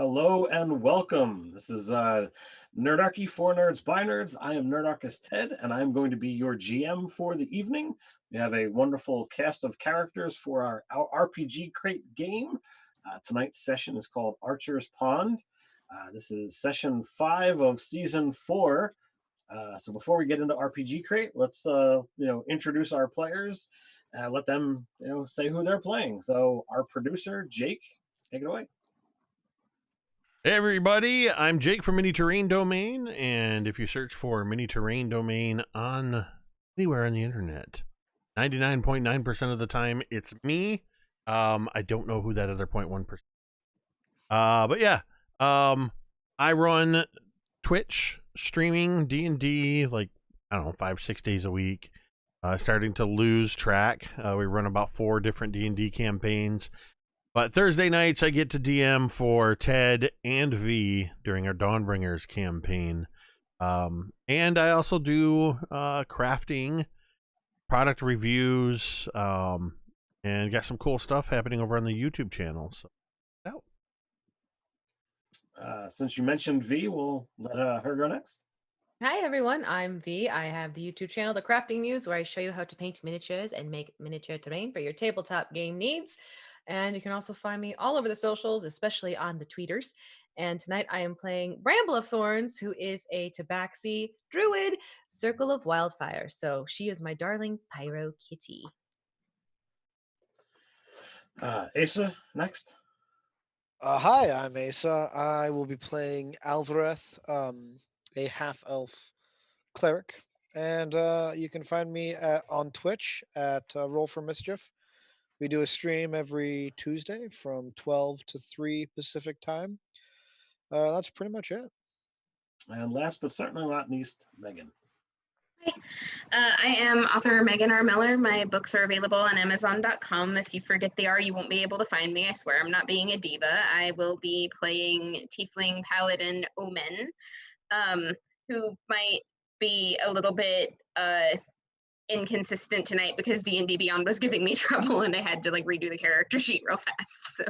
Hello and welcome. This is Nerdarchy for Nerds by Nerds. I am Nerdarchist Ted, and I'm going to be your GM for the evening. We have a wonderful cast of characters for our RPG Crate game. Tonight's session is called Archer's Pond. This is session 5 of season 4. So before we get into RPG Crate, let's introduce our players and let them say who they're playing. So our producer Jake, take it away. Hey everybody, I'm Jake from Mini Terrain Domain, and if you search for Mini Terrain Domain on anywhere on the internet, 99.9% of the time it's me. I don't know who that other 0.1%. But yeah, I run Twitch streaming D&D like I don't know 5-6 days a week. Starting to lose track. We run about 4 different D&D campaigns. But Thursday nights, I get to DM for Ted and V during our Dawnbringers campaign. And I also do crafting, product reviews, and got some cool stuff happening over on the YouTube channel. So, Since you mentioned V, we'll let her go next. Hi everyone, I'm V. I have the YouTube channel, The Crafting Muse, where I show you how to paint miniatures and make miniature terrain for your tabletop game needs. And you can also find me all over the socials, especially on the tweeters. And tonight I am playing Bramble of Thorns, who is a Tabaxi druid, Circle of Wildfire. So she is my darling Pyro Kitty. Asa, next. Hi, I'm Asa. I will be playing Alvareth, a half-elf cleric. And you can find me on Twitch at Roll for Mischief. We do a stream every Tuesday from 12 to 3 Pacific time. That's pretty much it. And last but certainly not least, Megan. Hi, I am author Megan R. Miller. My books are available on Amazon.com. If you forget they are, you won't be able to find me. I swear I'm not being a diva. I will be playing Tiefling Paladin Omen, who might be a little bit inconsistent tonight because D&D Beyond was giving me trouble and I had to redo the character sheet real fast.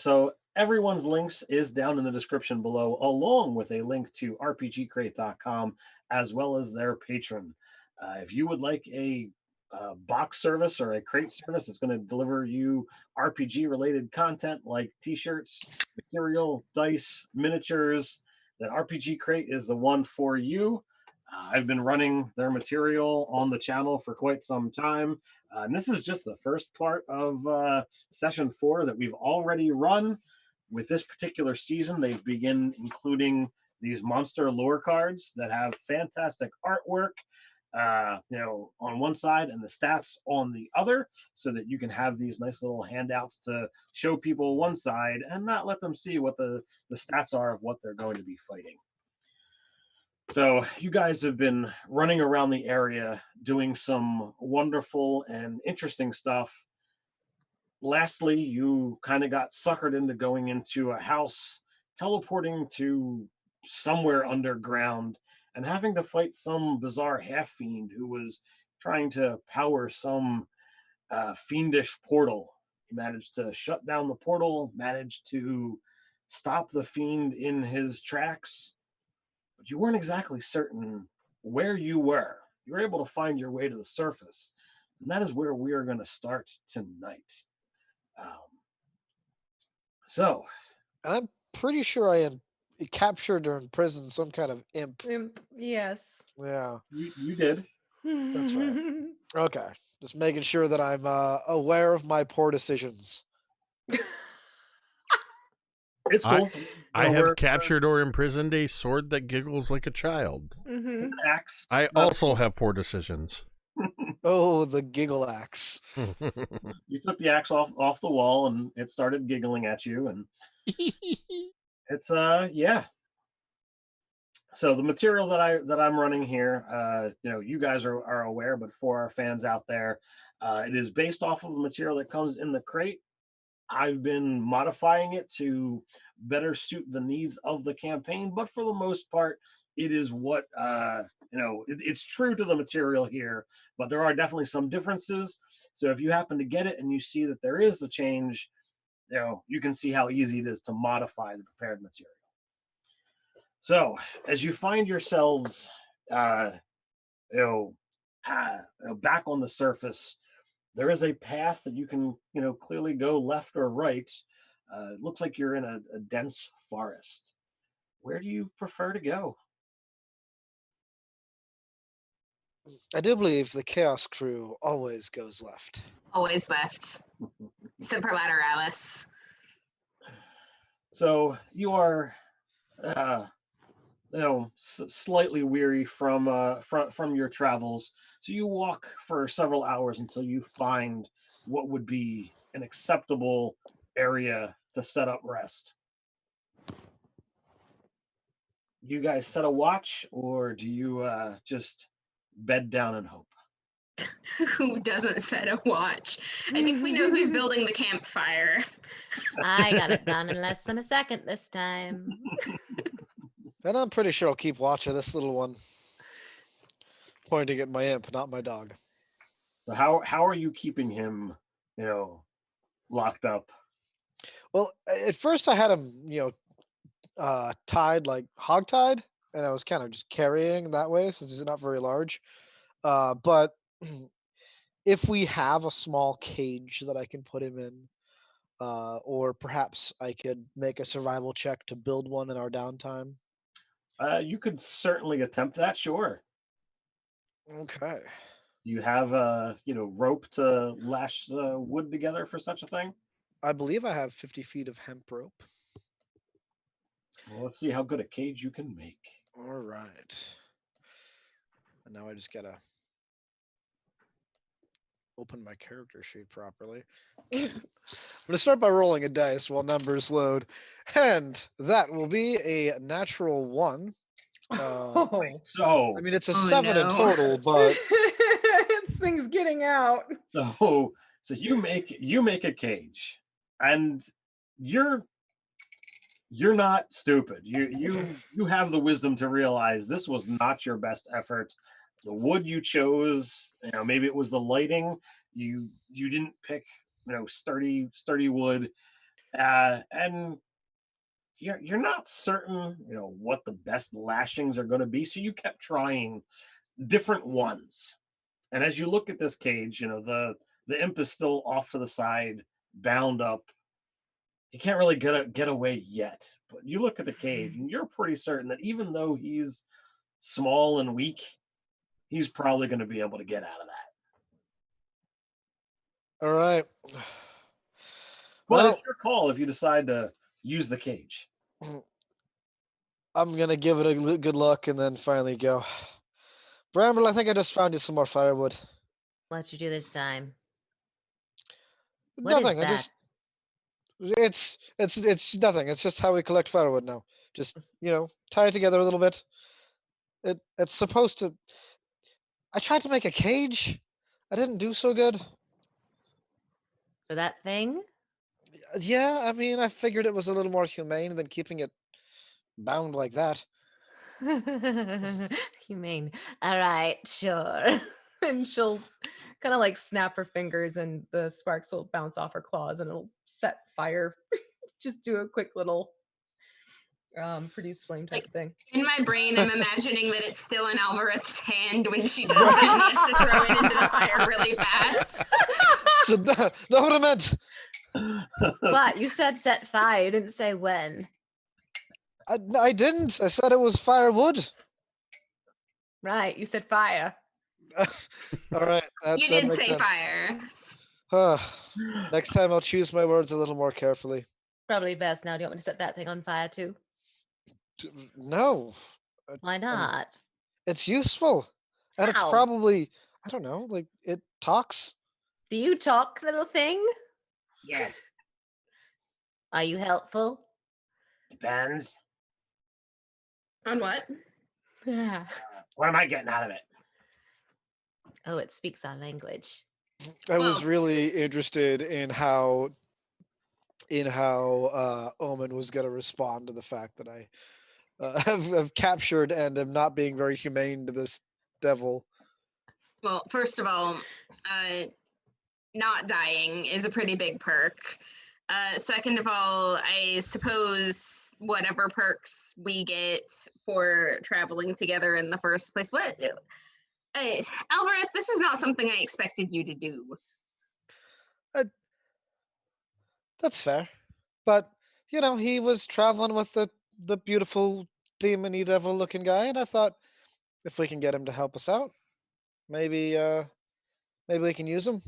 So everyone's links is down in the description below, along with a link to rpgcrate.com as well as their Patreon. If you would like a box service or a crate service that's going to deliver you RPG related content like t-shirts, material, dice, miniatures, then RPG Crate is the one for you. I've been running their material on the channel for quite some time. And this is just the first part of session 4 that we've already run. With this particular season, they've begun including these monster lore cards that have fantastic artwork, on one side and the stats on the other, so that you can have these nice little handouts to show people one side and not let them see what the stats are of what they're going to be fighting. So you guys have been running around the area doing some wonderful and interesting stuff. Lastly, you kind of got suckered into going into a house, teleporting to somewhere underground, and having to fight some bizarre half-fiend who was trying to power some fiendish portal. He managed to shut down the portal, managed to stop the fiend in his tracks, but you weren't exactly certain where you were. You were able to find your way to the surface, and that is where we are going to start tonight. And I'm pretty sure I am captured or imprisoned some kind of imp. Yes. Yeah. You did. That's right. Okay. Just making sure that I'm aware of my poor decisions. It's cool. I have captured or imprisoned a sword that giggles like a child. It's an axe. I also have poor decisions. Oh, the giggle axe. You took the axe off the wall and it started giggling at you, and it's yeah. So the material that I'm running here, you guys are aware, but for our fans out there, it is based off of the material that comes in the crate. I've been modifying it to better suit the needs of the campaign, but for the most part, it is what it's true to the material here, but there are definitely some differences. So if you happen to get it and you see that there is a change, you can see how easy it is to modify the prepared material. So as you find yourselves, uh, back on the surface, there is a path that you can, clearly go left or right. It looks like you're in a dense forest. Where do you prefer to go? I do believe the Chaos Crew always goes left. Always left. Semper Lateralis. So you are, slightly weary from your travels. So you walk for several hours until you find what would be an acceptable area to set up rest. Do you guys set a watch, or do you just bed down and hope? Who doesn't set a watch? I think we know who's building the campfire. I got it done in less than a second this time. And I'm pretty sure I'll keep watch of this little one. Pointing at my imp, not my dog. So how are you keeping him, locked up? Well, at first I had him, tied like hogtied, and I was kind of just carrying that way since he's not very large. But if we have a small cage that I can put him in, or perhaps I could make a survival check to build one in our downtime. You could certainly attempt that, sure. Okay. Do you have rope to lash the wood together for such a thing? I believe I have 50 feet of hemp rope. Well, let's see how good a cage you can make. All right. And now I just gotta open my character sheet properly. I'm gonna start by rolling a dice while numbers load, and that will be a natural 1. So I mean, it's a Oh, 7 in no. total, but This thing's getting out. so you make a cage, and you're not stupid. You have the wisdom to realize this was not your best effort. The wood you chose, maybe it was the lighting. You didn't pick, sturdy wood, and you're not certain, what the best lashings are going to be. So you kept trying different ones. And as you look at this cage, the imp is still off to the side, bound up. He can't really get away yet. But you look at the cage, and you're pretty certain that even though he's small and weak, he's probably going to be able to get out of that. all right. But Well, it's your call if you decide to use the cage. I'm gonna give it a good look and then finally go. Bramble, I think I just found you some more firewood. What'd you do this time? What is Nothing. I that? just it's nothing. It's just how we collect firewood now. Just tie it together a little bit. It's supposed to. I tried to make a cage. I didn't do so good. For that thing? Yeah, I mean, I figured it was a little more humane than keeping it bound like that. Humane. All right, sure. And she'll kind of like snap her fingers, and the sparks will bounce off her claws, and it'll set fire. Just do a quick little produce flame type of thing. In my brain, I'm imagining that it's still in Alvarez's hand when she does it, and he has to throw it into the fire really fast. So not what I meant. But you said set fire. You didn't say when. I didn't. I said it was firewood. Right. You said fire. All right. You that did makes say sense. fire. Next time I'll choose my words a little more carefully. Probably best now. Do you want me to set that thing on fire too? No. Why not? It's useful. And it's How? probably, I don't know, like it talks. Do you talk, little thing? Yes. Are you helpful? Depends. On what? What am I getting out of it? Oh, it speaks our language. I was Well- really interested in how Omen was going to respond to the fact that I have captured and am not being very humane to this devil. Well, first of all, not dying is a pretty big perk. Second of all, I suppose whatever perks we get for traveling together in the first place. What, Alvarez? This is not something I expected you to do. That's fair. But, he was traveling with the beautiful demon-y devil-looking guy, and I thought if we can get him to help us out, maybe we can use him.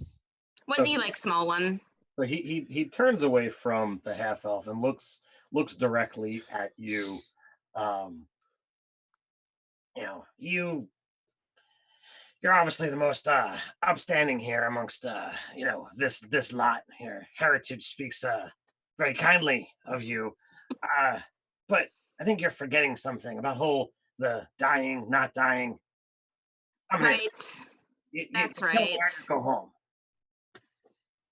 What do you like, small one? So he turns away from the half elf and looks directly at you. You're obviously the most upstanding here amongst this lot here. Heritage speaks very kindly of you, but I think you're forgetting something about the dying, not dying. Right. That's right. Go home.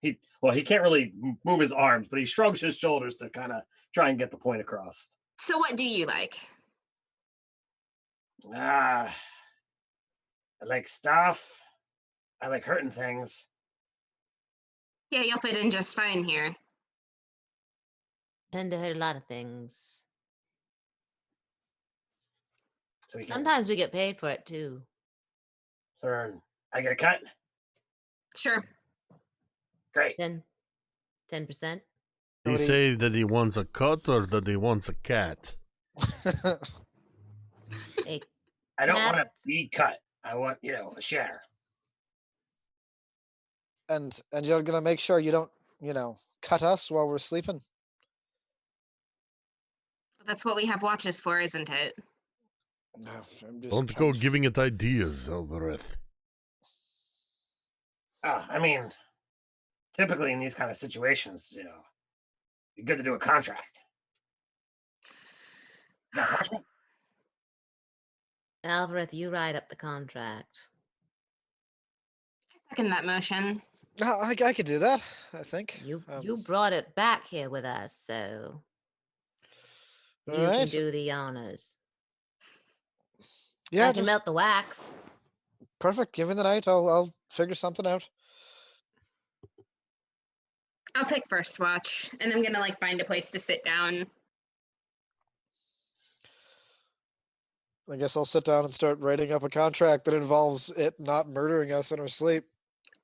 He can't really move his arms, but he shrugs his shoulders to kind of try and get the point across. So what do you like? I like stuff. I like hurting things. Yeah, you'll fit in just fine here. Tend to hurt a lot of things. So Sometimes we get paid for it too. So I get a cut? Sure. Great. 10%. Did he say that he wants a cut or that he wants a cat? I don't want to be cut. I want, a share. And you're gonna make sure you don't, cut us while we're sleeping. That's what we have watches for, isn't it? No, Don't go giving it ideas, Alvarez. I mean, typically in these kind of situations, you're good to do a contract. Alvarez, you write up the contract. I second that motion. I could do that, I think. You brought it back here with us, so you can do the honors. Yeah, I can melt the wax. Perfect. Give me the night. I'll figure something out. I'll take first watch, and I'm gonna find a place to sit down. I guess I'll sit down and start writing up a contract that involves it not murdering us in our sleep.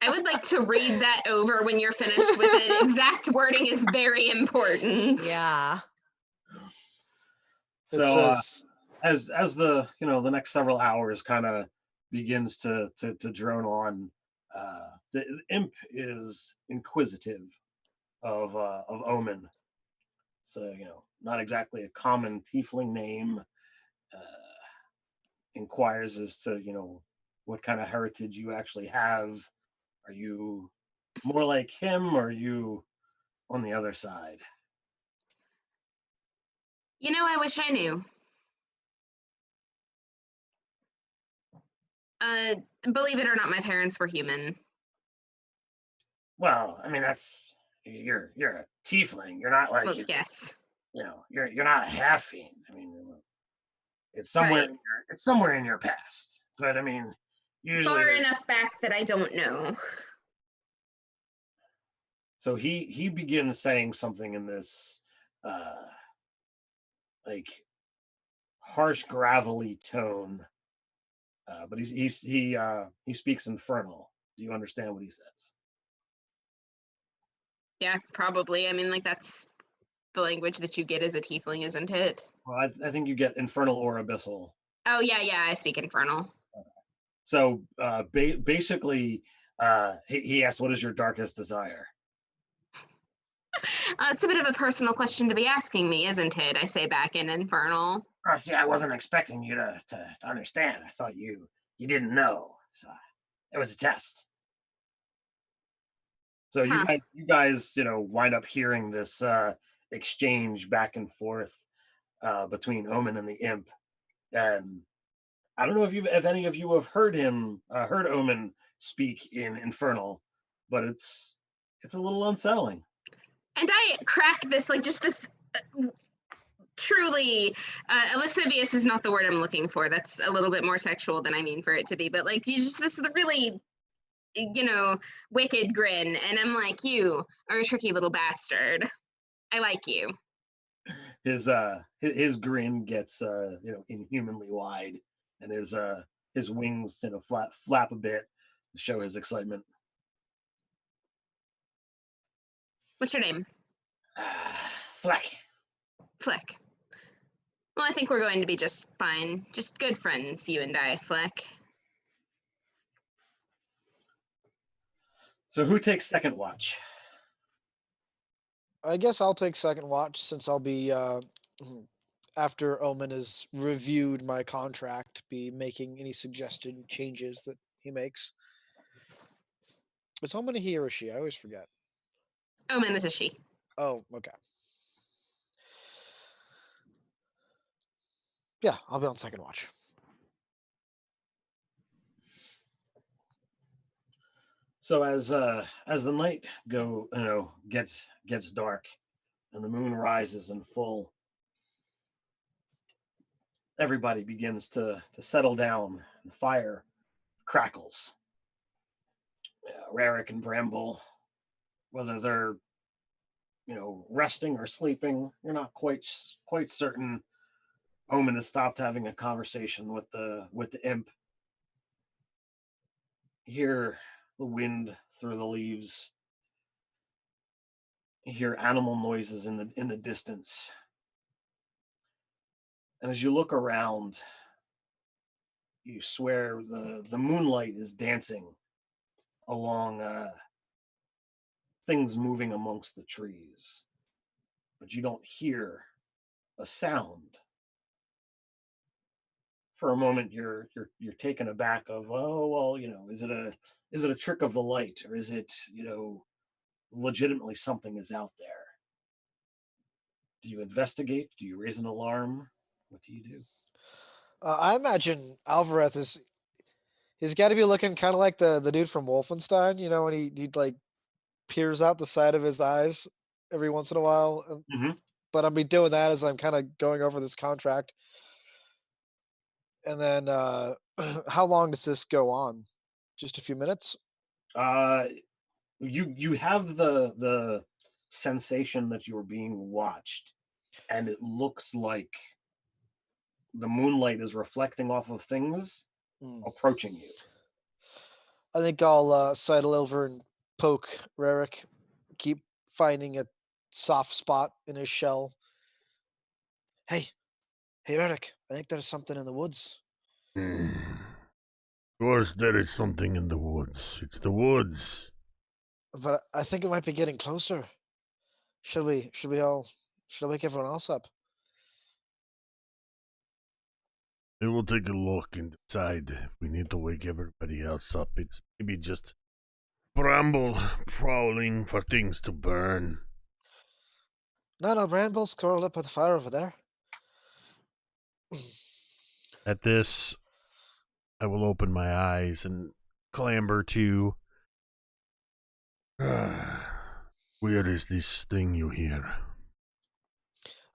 I would like to read that over when you're finished with it. Exact wording is very important. Yeah. So as the the next several hours kind of begins to drone on, the imp is inquisitive of Omen. So not exactly a common tiefling name. Inquires as to what kind of heritage you actually have. Are you more like him, or are you on the other side? I wish I knew. Believe it or not, my parents were human. Well, I mean, that's you're a tiefling. You're not like yes. You're not a half fiend. I mean, it's somewhere right. It's somewhere in your past. But I mean, usually far enough back that I don't know. So he begins saying something in this harsh, gravelly tone, but he speaks infernal. Do you understand what he says? Yeah, probably. I mean, that's the language that you get as a tiefling, isn't it? Well, I think you get infernal or abyssal. Oh yeah, I speak infernal. Okay. So basically, he asked, "What is your darkest desire?" It's a bit of a personal question to be asking me, isn't it? I say back in infernal. See, I wasn't expecting you to understand. I thought you didn't know. So it was a test. So you guys, wind up hearing this exchange back and forth between Omen and the imp, and I don't know if any of you have heard Omen speak in infernal, but it's a little unsettling. And I crack this this truly lascivious is not the word I'm looking for. That's a little bit more sexual than I mean for it to be, but this really wicked grin, and I'm like, you are a tricky little bastard. I like you. His grin gets inhumanly wide, and his wings flap a bit to show his excitement. What's your name? Fleck. Fleck. Well, I think we're going to be just fine. Just good friends, you and I, Fleck. So who takes second watch? I guess I'll take second watch since I'll be after Omen has reviewed my contract, be making any suggested changes that he makes. Is Omen a he or a she? I always forget. Oh man, this is she. Oh, okay. Yeah, I'll be on second watch. So as the night gets dark and the moon rises in full, everybody begins to settle down. The fire crackles. Rarick and Bramble, whether they're resting or sleeping, you're not quite certain. Omen has stopped having a conversation with the imp. You hear the wind through the leaves. You hear animal noises in the distance. And as you look around, you swear the moonlight is dancing along things moving amongst the trees, but you don't hear a sound. For a moment, you're taken aback of, oh well, is it a trick of the light, or is it legitimately something is out there? Do you investigate? Do you raise an alarm? What do you do? I imagine Alvarez he's got to be looking kind of like the dude from Wolfenstein, when he like peers out the side of his eyes every once in a while. Mm-hmm. But I'll be doing that as I'm kind of going over this contract. And then, how long does this go on? Just a few minutes? You have the sensation that you're being watched, and it looks like the moonlight is reflecting off of things approaching you. I think I'll sidle over and poke Rarick, keep finding a soft spot in his shell. Hey, Rarick, I think there's something in the woods. Of course there is something in the woods. It's the woods. But I think it might be getting closer. Should I wake everyone else up? We will take a look and decide if we need to wake everybody else up. It's maybe just Bramble prowling for things to burn. No, Bramble's curled up by the fire over there. At this, I will open my eyes and clamber to... Where is this thing you hear?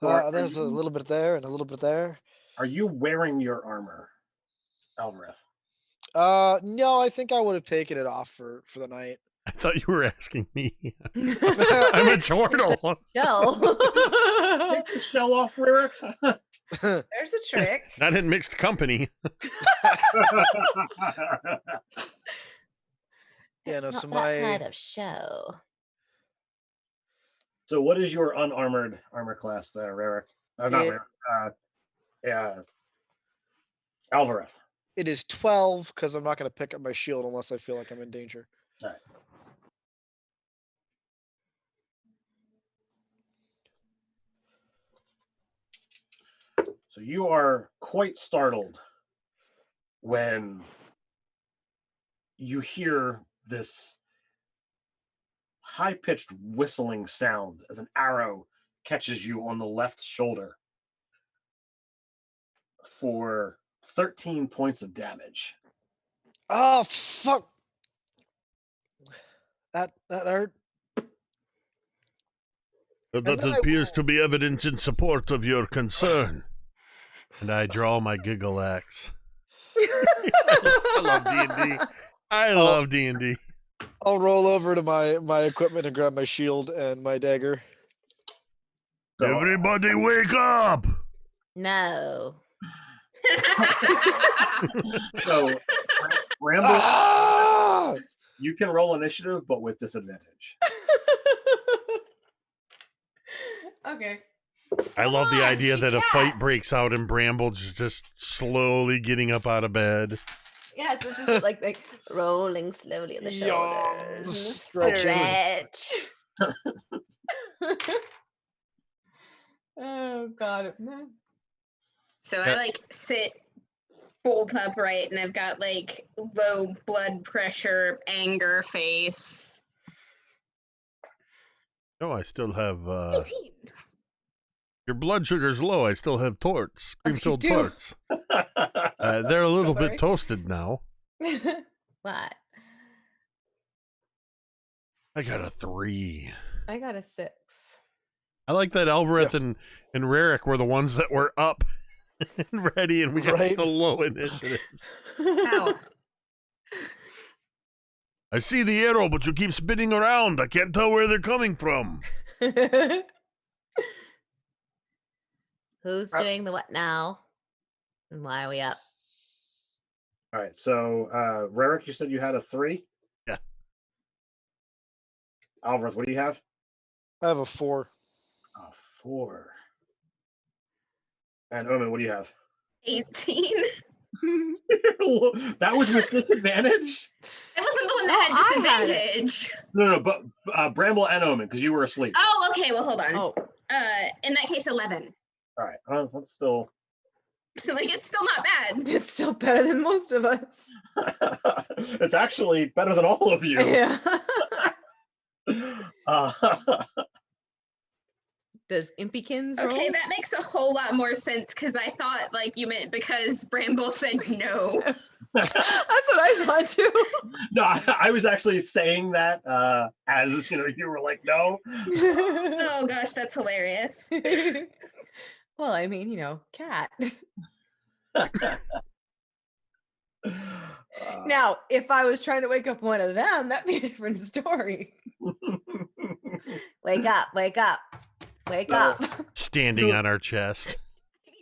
There's a little bit there and a little bit there. Are you wearing your armor, Alvarez? No, I think I would have taken it off for the night. I thought you were asking me. I'm a turtle. Shell. Take the shell off, Rarick. There's a trick. Not in mixed company. Yeah, It's no, not so that kind of show. So, what is your unarmored armor class, there, Rarick? Not Rarick. Alvarez. It is 12 because I'm not going to pick up my shield unless I feel like I'm in danger. All right. So you are quite startled when you hear this high-pitched whistling sound as an arrow catches you on the left shoulder for 13 points of damage. Oh, fuck. That hurt. That appears to be evidence in support of your concern. And I draw my giggle axe. I love D&D. I love D&D. I'll roll over to my equipment and grab my shield and my dagger. So, Everybody wake up! No. so Bramble, Ah! you can roll initiative, but with disadvantage. Okay. I love the on, idea she that a fight cats. breaks out and Bramble's just slowly getting up out of bed. Yes, it's just like rolling slowly on the Yawn, shoulders. stretching. Stretch. Oh God. So I like sit bolt upright and I've got like low blood pressure, anger face. No, I still have 18. your blood sugar's low. I still have torts, Oh, you cream-filled do? torts. They're a little Sorry. bit toasted now. What? I got a 3. I got a 6. I like that Alvareth and Rarick were the ones that were up and ready, and we got Right. the low initiatives. Ow. I see the arrow, but you keep spinning around. I can't tell where they're coming from. Who's doing the what now? And why are we up? All right. So, Rarick, you said you had a 3. Yeah. Alvarez, what do you have? I have a 4. A 4. And Omen, what do you have? 18. That was with disadvantage? I wasn't the one that Oh, I had had it. disadvantage. No, but Bramble and Omen, because you were asleep. Oh, okay. Well, hold on. Oh, In that case, 11. All right. That's still. Like, it's still not bad. it's still better than most of us. It's actually better than all of you. Yeah. Uh, Does Impykins roll? Okay, that makes a whole lot more sense because I thought like you meant because Bramble said no. That's what I thought too. no, I was actually saying that as you were like, no. Oh gosh, that's hilarious. Well, I mean, cat. Now, if I was trying to wake up one of them, that'd be a different story. Wake up, wake up, wake So- up. Standing on our chest.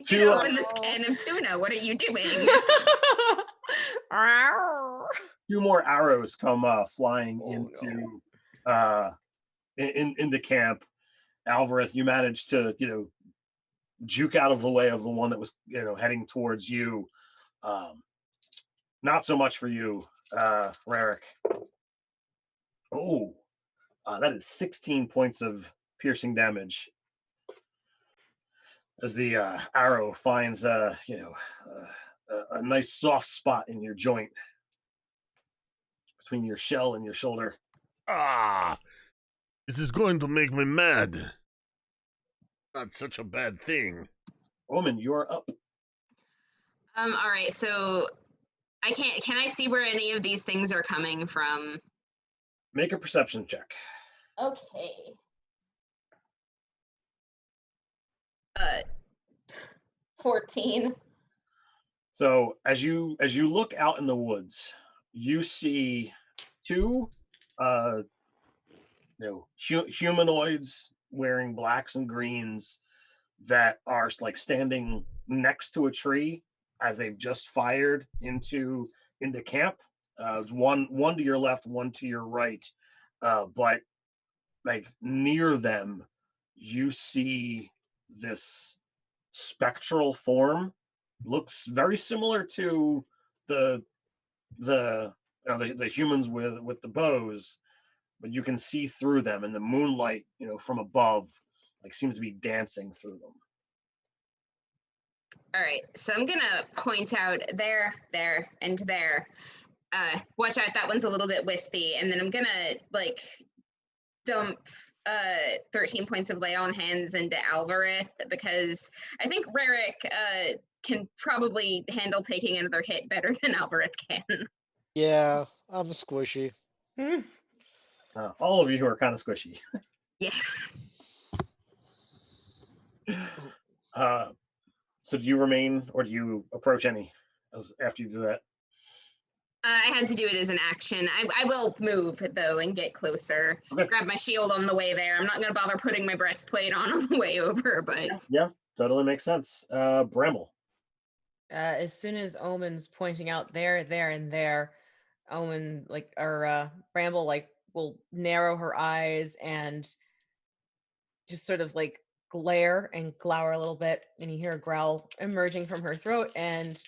You open this can of tuna. What are you doing? 2 more arrows come flying Oh, into camp. Alvarez, you managed to juke out of the way of the one that was heading towards you. Not so much for you, Rarick. Oh, that is 16 points of piercing damage as the arrow finds a nice soft spot in your joint between your shell and your shoulder. Ah, this is going to make me mad. Not such a bad thing. Omen, you are up. All right, so can I see where any of these things are coming from? Make a perception check. Okay. 14. So as you look out in the woods, you see 2 humanoids wearing blacks and greens that are like standing next to a tree as they've just fired into camp. One to your left, one to your right, but like near them, you see this spectral form. Looks very similar to the humans with the bows, but you can see through them, and the moonlight, from above, like seems to be dancing through them. All right, so I'm gonna point out there, and there. Watch out, that one's a little bit wispy, and then I'm gonna like dump 13 points of lay on hands into Alvarez because I think Rarick can probably handle taking another hit better than Alvarez can. Yeah, I'm squishy. All of you are kind of squishy. Yeah. So do you remain, or do you approach any after you do that? I had to do it as an action. I will move though and get closer. Okay. Grab my shield on the way there. I'm not going to bother putting my breastplate on the way over, but Yeah, totally makes sense. Bramble. As soon as Omen's pointing out there, and there, Omen Bramble will narrow her eyes and just sort of glare and glower a little bit, and you hear a growl emerging from her throat and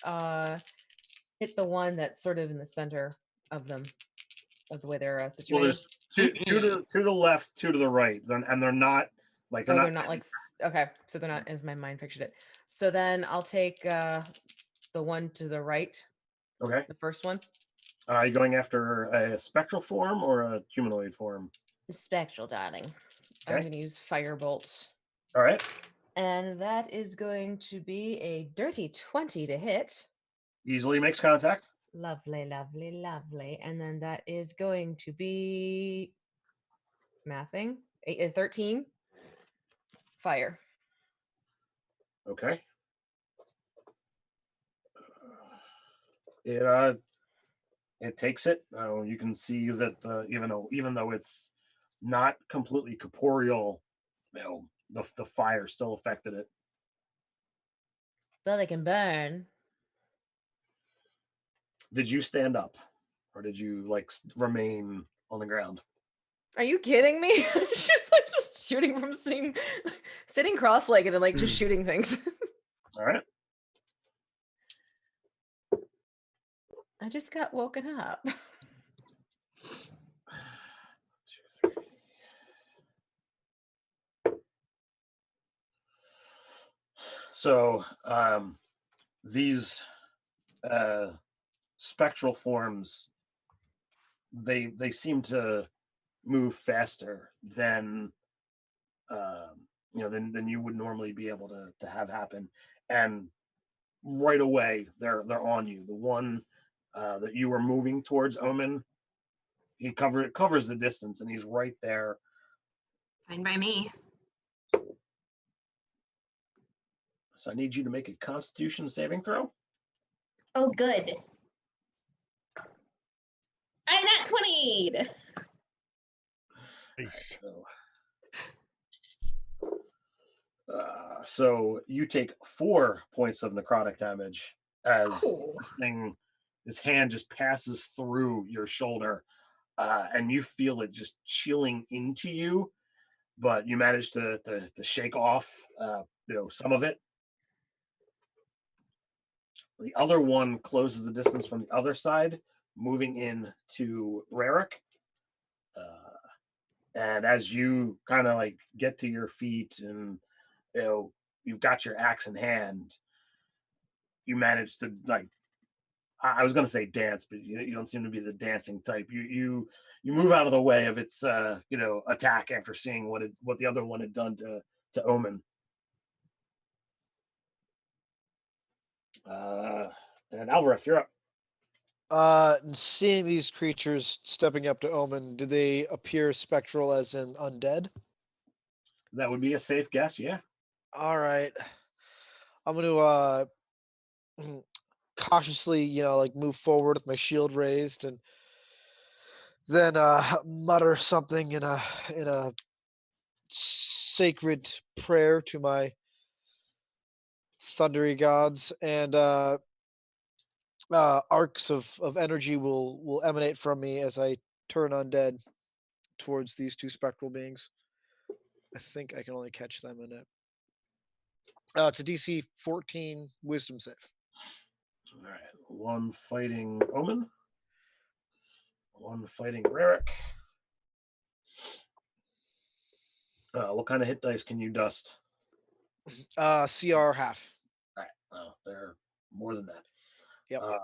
hit the one that's sort of in the center of them, of the way they're Well, situated. there's two to the left, two to the right, and they're not like They're not okay, so they're not as my mind pictured it. So then I'll take the one to the right, Okay. the first one. Are you going after a spectral form or a humanoid form? Spectral, darling. Okay. I'm going to use Firebolt. All right. And that is going to be a dirty 20 to hit. Easily makes contact. Lovely, lovely, lovely. And then that is going to be mathing. 13. Fire. Okay. It takes it. You can see that even though it's not completely corporeal, the fire still affected it. Well, they can burn. Did you stand up, or did you remain on the ground? Are you kidding me? She's just shooting from sitting cross-legged and just shooting things. All right. I just got woken up. 2, 3. So these spectral forms, they seem to move faster than than you would normally be able to have happen, and right away they're on you. The one that you were moving towards, Omen, he covers the distance, and he's right there. fine by me. So I need you to make a Constitution saving throw. Oh, good. I'm not 20. Nice. So you take 4 points of necrotic damage as Cool. this hand just passes through your shoulder, and you feel it just chilling into you, but you manage to shake off some of it. The other one closes the distance from the other side, moving in to Rarick. And as you kind of get to your feet and you've got your axe in hand, you manage to I was going to say dance, but you don't seem to be the dancing type. You move out of the way of its attack after seeing what the other one had done to Omen. And Alvarez, you're up. Seeing these creatures stepping up to Omen, do they appear spectral as in undead? That would be a safe guess, yeah. All right. I'm going to cautiously, move forward with my shield raised, and then mutter something in a sacred prayer to my thundery gods, and arcs of energy will emanate from me as I turn undead towards these two spectral beings. I think I can only catch them in it. It's a DC 14 Wisdom save. All right, one fighting Omen, one fighting Rarick. What kind of hit dice can you dust? CR half. All right, they're more than that. Yep. I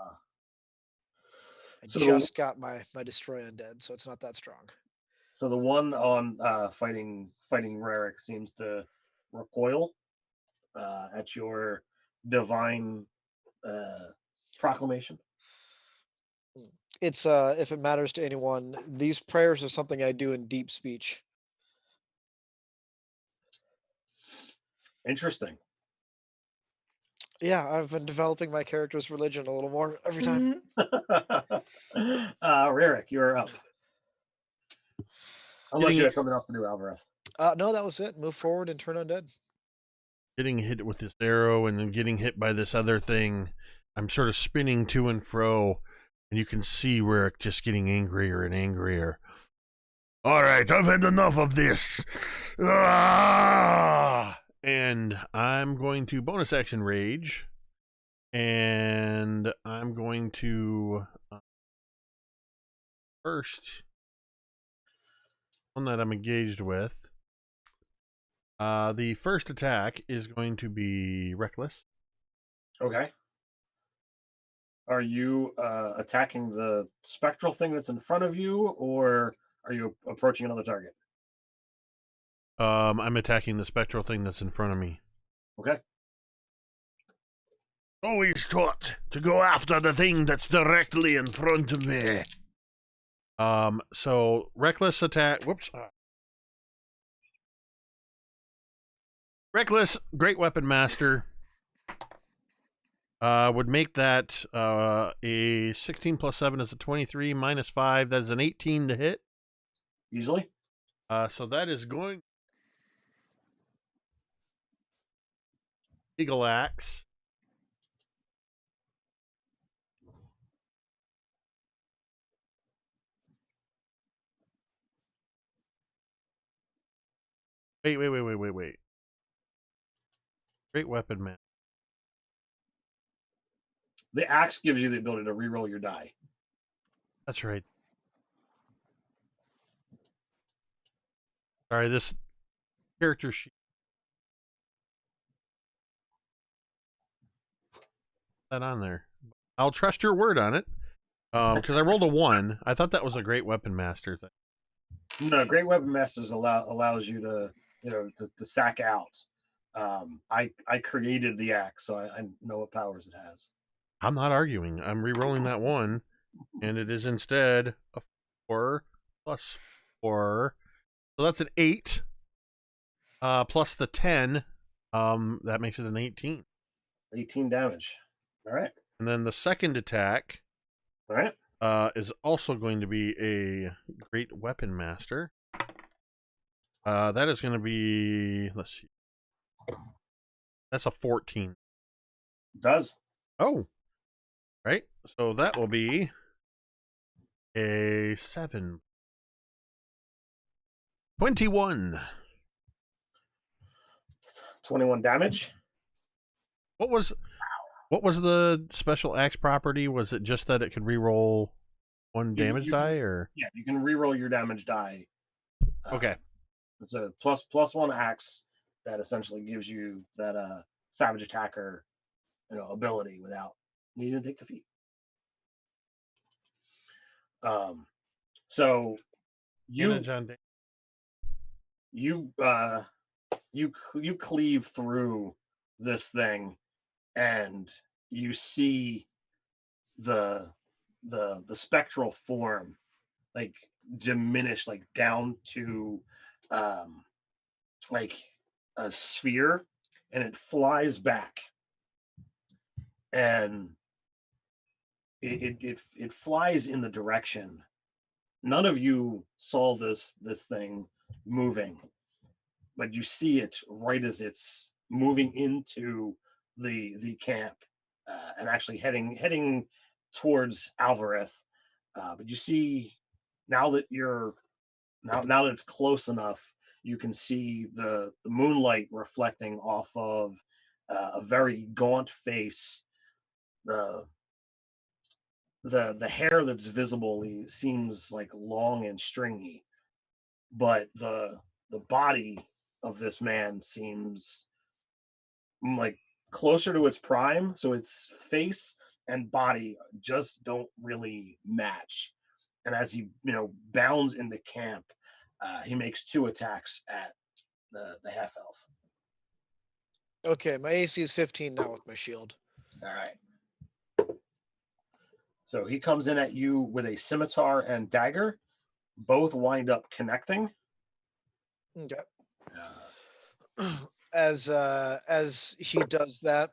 so just got my destroy undead, so it's not that strong. So the one on fighting Rarick seems to recoil at your divine proclamation. It's if it matters to anyone, these prayers are something I do in deep speech. Interesting. Yeah, I've been developing my character's religion a little more every time. Rarick, you're up. Unless you Getting had something else to do, Alvarez. No, that was it. Move forward and turn undead. getting hit with this arrow and then getting hit by this other thing. I'm sort of spinning to and fro, and you can see Rick just getting angrier and angrier. All right, I've had enough of this. And I'm going to bonus action rage, and I'm going to first one that I'm engaged with. The first attack is going to be reckless. Okay. Are you attacking the spectral thing that's in front of you, or are you approaching another target? I'm attacking the spectral thing that's in front of me. Okay. Always taught to go after the thing that's directly in front of me. So reckless attack. Whoops. Reckless, great weapon master. Would make that a 16 plus 7 is a 23 minus 5. That is an 18 to hit. Easily. So that is going. Eagle Axe. Wait. Great weapon, man. The axe gives you the ability to reroll your die. That's right. Sorry, this character sheet. That on there. I'll trust your word on it. Because I rolled a 1. I thought that was a great weapon master thing. No, Great Weapon Masters allows you to to sack out. I created the axe, so I know what powers it has. I'm not arguing. I'm re-rolling that 1, and it is instead a 4 plus 4. So that's an 8. Plus the 10. That makes it an 18. 18 damage. All right. And then the second attack All right. is also going to be a great weapon master. That is going to be, let's see. That's a 14. Does. Oh. Right. So that will be a 7. 21. 21 damage. What was the special axe property? Was it just that it could reroll one damage die, or? Yeah, you can reroll your damage die. Okay. It's a +1 axe that essentially gives you that savage attacker, ability without needing to take the feat. So you cleave through this thing, and you see the spectral form like diminish, like down to like a sphere, and it flies back, and it flies in the direction. None of you saw this thing moving, but you see it right as it's moving into the camp, and actually heading towards Alvarez. But you see, now that it's close enough, you can see the moonlight reflecting off of a very gaunt face. The hair that's visible seems like long and stringy, but the body of this man seems like closer to its prime, so its face and body just don't really match. And as he bounds into camp, he makes 2 attacks at the half elf. Okay, my AC is 15 now with my shield. All right. So he comes in at you with a scimitar and dagger. Both wind up connecting. Okay. As he does that,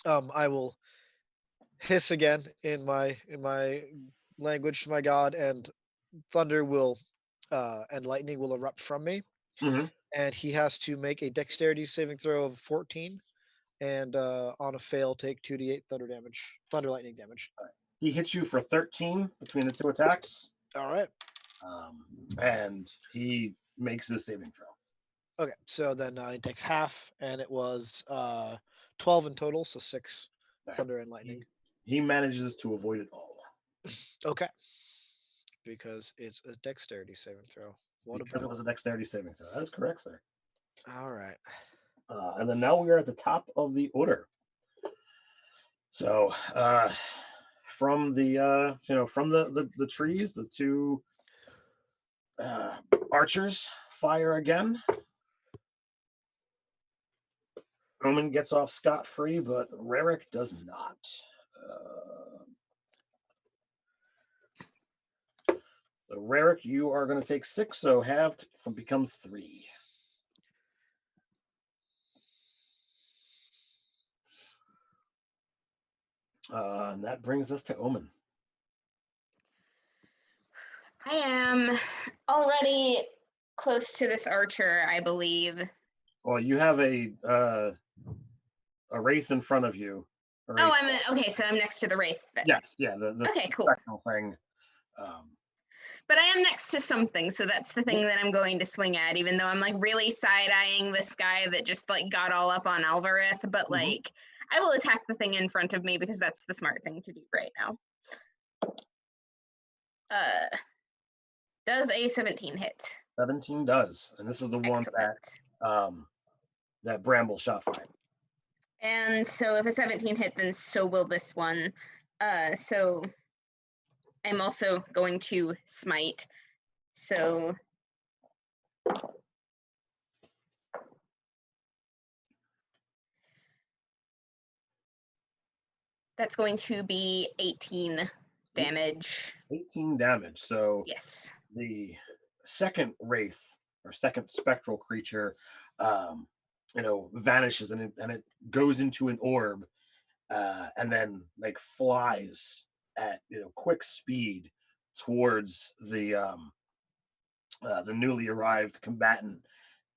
I will hiss again in my language to my god, and thunder will and lightning will erupt from me, Hmm. and he has to make a dexterity saving throw of 14, and on a fail take 2d8 thunder lightning damage. He hits you for 13 between the two attacks, All right. and he makes his saving throw. Okay, so then he takes half, and it was 12 in total, so 6 All right. thunder and lightning. He manages to avoid it all. Okay, because it's a dexterity saving throw. What Because it about? was a dexterity saving throw. That is correct, sir. All right. And then now we are at the top of the order. So from the from the trees, the two archers fire again. Omen gets off scot-free, but Rarick does not. So Rarick, you are going to take 6, so halved becomes 3. And that brings us to Omen. I am already close to this archer, I believe. Well, you have a wraith in front of you. Oh, okay. So I'm next to the wraith. Then. Yes, yeah, the okay, cool. spectral thing. But I am next to something, so that's the thing that I'm going to swing at. Even though I'm like really side-eyeing this guy that just like got all up on Alvareth, but like I will attack the thing in front of me because that's the smart thing to do right now. Does a 17 hit? 17 does, and this is the one that Bramble shot fired. And so if a 17 hit, then so will this one. So I'm also going to smite. So that's going to be 18 damage. 18 damage. So yes, the second wraith or second spectral creature, vanishes and it goes into an orb, and then like flies at quick speed towards the newly arrived combatant,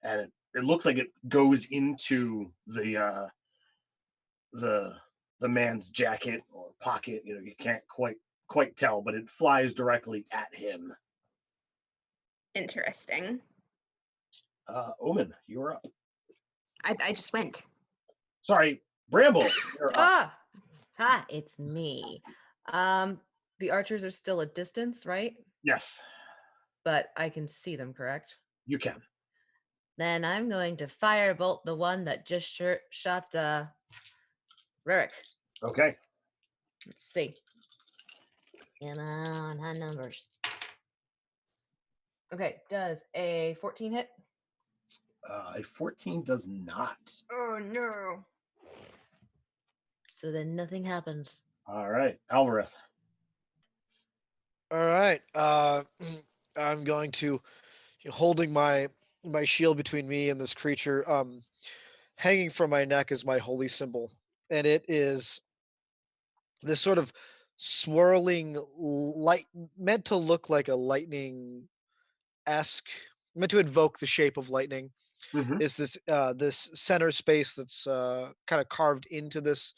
and it looks like it goes into the man's jacket or pocket. You can't quite tell, but it flies directly at him. Interesting. Omen, you're up. I just went. Sorry, Bramble, you're up. Hi, it's me. The archers are still a distance, right? Yes. But I can see them, correct? You can. Then I'm going to firebolt the one that just shot Rarick. Okay. Let's see. Come on, high numbers. Okay, does a 14 hit? A 14 does not. Oh, no. So then nothing happens. All right, Alvarez. All right. I'm going to holding my shield between me and this creature. Hanging from my neck is my holy symbol, and it is this sort of swirling light, meant to look like a lightning esque, meant to invoke the shape of lightning. Mm-hmm. Is this center space that's kind of carved into this